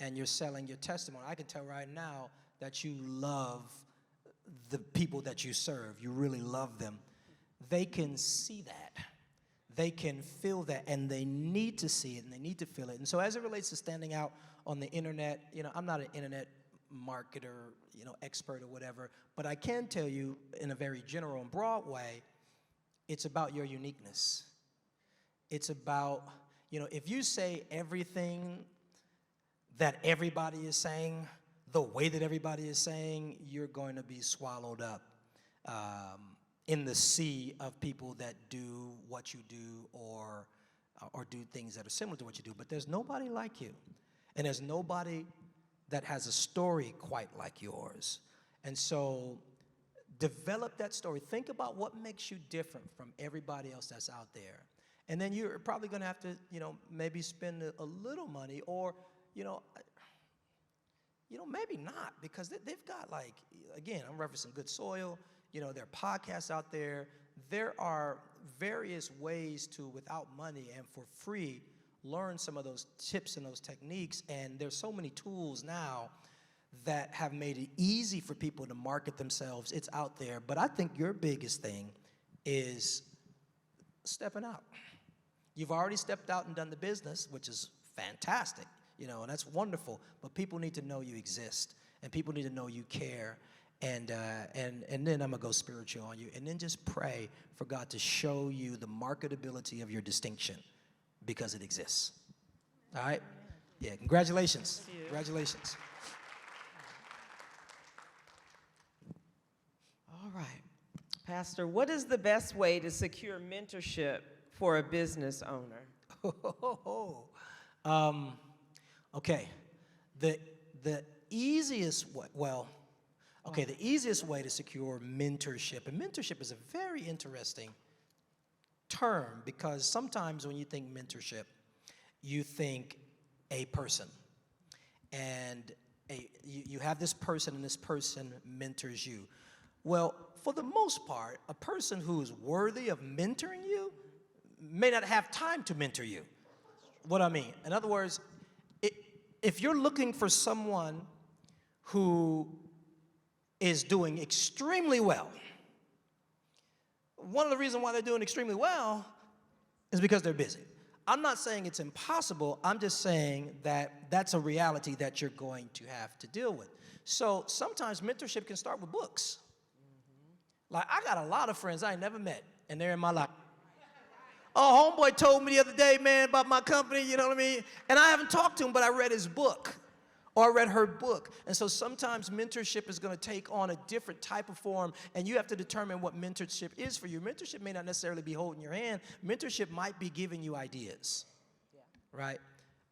and you're selling your testimony. I can tell right now that you love the people that you serve. You really love them. They can see that. They can feel that, and they need to see it, and they need to feel it. And so as it relates to standing out on the internet, I'm not an internet marketer, expert or whatever, but I can tell you in a very general and broad way, it's about your uniqueness. It's about, if you say everything that everybody is saying, the way that everybody is saying, you're going to be swallowed up in the sea of people that do what you do or do things that are similar to what you do. But there's nobody like you. And there's nobody that has a story quite like yours. And so develop that story. Think about what makes you different from everybody else that's out there. And then you're probably going to have to, maybe spend a little money, or, maybe not, because they've got, like, again, I'm referencing Good Soil. There are podcasts out there. There are various ways to, without money and for free, learn some of those tips and those techniques. And there's so many tools now that have made it easy for people to market themselves. It's out there. But I think your biggest thing is stepping out. You've already stepped out and done the business, which is fantastic, and that's wonderful. But people need to know you exist, and people need to know you care. And then I'm gonna go spiritual on you, and then just pray for God to show you the marketability of your distinction, because it exists. All right? Yeah. Congratulations. Congratulations. All right. Pastor, what is the best way to secure mentorship for a business owner? Okay. The easiest way, the easiest way to secure mentorship, and mentorship is a very interesting term, because sometimes when you think mentorship, you think a person, and you have this person, and this person mentors you. Well, for the most part, a person who is worthy of mentoring you may not have time to mentor you. What I mean, in other words, if you're looking for someone who is doing extremely well, one of the reasons why they're doing extremely well is because they're busy. I'm not saying it's impossible. I'm just saying that that's a reality that you're going to have to deal with. So sometimes mentorship can start with books. Like, I got a lot of friends I ain't never met, and they're in my life. Oh, homeboy told me the other day, man, about my company, you know what I mean? And I haven't talked to him, but I read his book, or I read her book. And so sometimes mentorship is going to take on a different type of form, and you have to determine what mentorship is for you. Mentorship may not necessarily be holding your hand. Mentorship might be giving you ideas, right?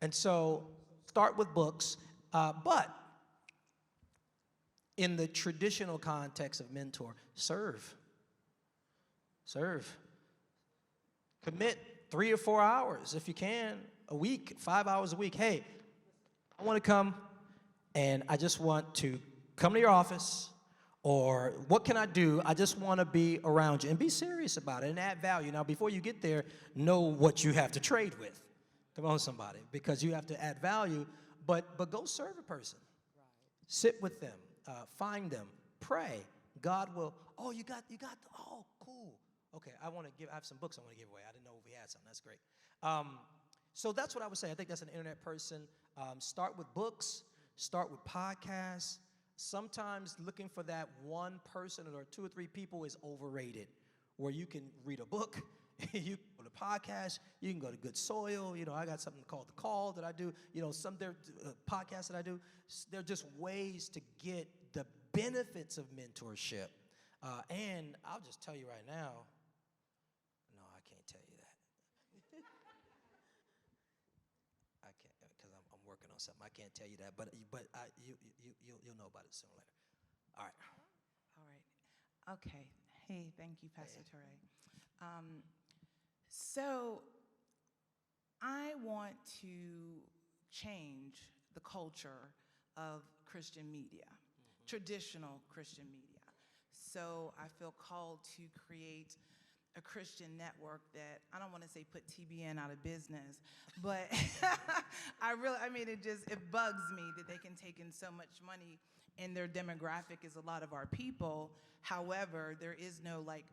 And so start with books, but in the traditional context of mentor, serve. Commit 3 or 4 hours, if you can, a week, 5 hours a week. Hey, I want to come, and I just want to come to your office, or what can I do? I just want to be around you, and be serious about it and add value. Now, before you get there, know what you have to trade with. Come on, somebody, because you have to add value, but go serve a person. Sit with them. Find them, pray. God will, oh, cool. Okay, I have some books I want to give away. I didn't know we had some. That's great. So that's what I would say. I think that's an internet person. Start with books, start with podcasts. Sometimes looking for that one person or 2 or 3 people is overrated, where you can read a book, you can go to podcasts, you can go to Good Soil. I got something called The Call that I do. Some podcasts that I do. They're just ways to get the benefits of mentorship. And I'll just tell you right now, no, I can't tell you that. I can't, because I'm working on something. I can't tell you that, but you'll know about it sooner or later. All right. All right. Okay. Hey, thank you, Pastor Touré. So I want to change the culture of Christian media, traditional Christian media. So I feel called to create a Christian network that, I don't want to say put TBN out of business, but it bugs me that they can take in so much money and their demographic is a lot of our people. However, there is no like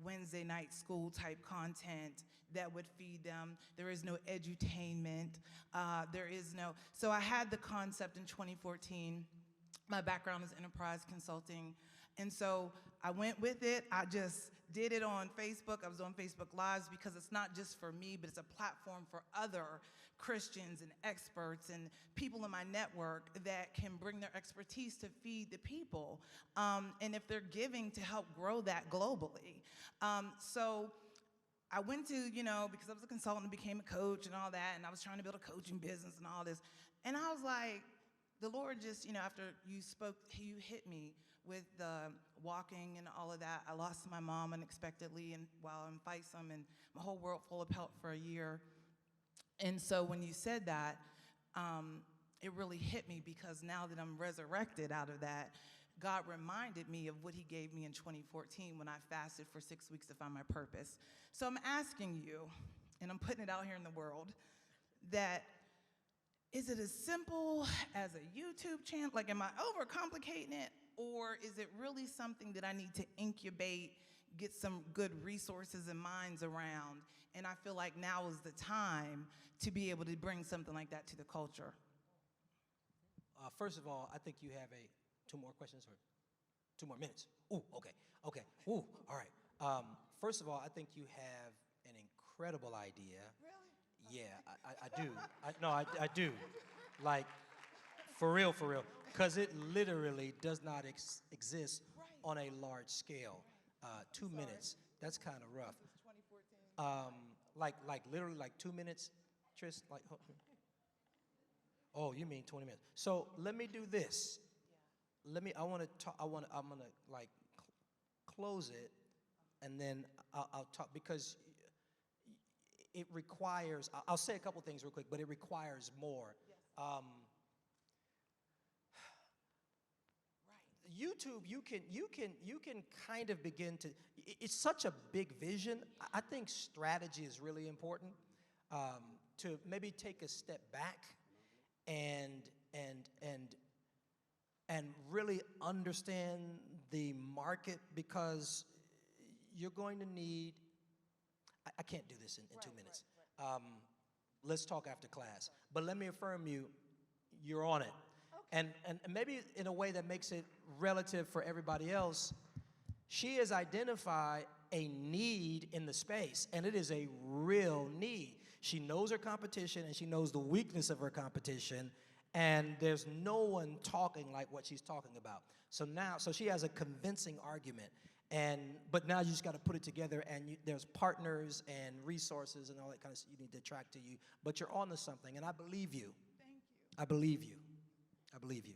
Wednesday night school type content that would feed them. There is no edutainment. So I had the concept in 2014. My background is enterprise consulting. And so I went with it. I just did it on Facebook. I was on Facebook Lives because it's not just for me, but it's a platform for other Christians and experts and people in my network that can bring their expertise to feed the people. And if they're giving to help grow that globally. So I went to, because I was a consultant, became a coach and all that, and I was trying to build a coaching business and all this. And I was like, the Lord just, after you spoke, you hit me with the walking and all of that. I lost my mom unexpectedly and while in FISM, and my whole world full of help for a year. And so when you said that, it really hit me because now that I'm resurrected out of that, God reminded me of what he gave me in 2014 when I fasted for 6 weeks to find my purpose. So I'm asking you, and I'm putting it out here in the world, that is it as simple as a YouTube channel? Like, am I overcomplicating it? Or is it really something that I need to incubate, get some good resources and minds around? And I feel like now is the time to be able to bring something like that to the culture. First of all, I think you have two more questions or 2 more minutes. Ooh, okay. Ooh, all right. First of all, I think you have an incredible idea. Really? Yeah, I do. I do. Like, for real. Because it literally does not exist on a large scale. 2 minutes, that's kind of rough. Like literally like 2 minutes, Tris? Like, oh, you mean 20 minutes. So let me do this. I'm gonna like close it, and then I'll talk, because it requires, I'll say a couple things real quick, but it requires more. YouTube, you can kind of begin to, it's such a big vision. I think strategy is really important, to maybe take a step back and really understand the market, because you're going to need, I can't do this in 2 minutes. Let's talk after class. But let me affirm you're on it. And maybe in a way that makes it relative for everybody else, she has identified a need in the space, and it is a real need. She knows her competition, and she knows the weakness of her competition, and there's no one talking like what she's talking about. So she has a convincing argument, but now you just got to put it together, and there's partners and resources and all that kind of stuff you need to attract to you, but you're on to something, and I believe you. Thank you. I believe you. I believe you.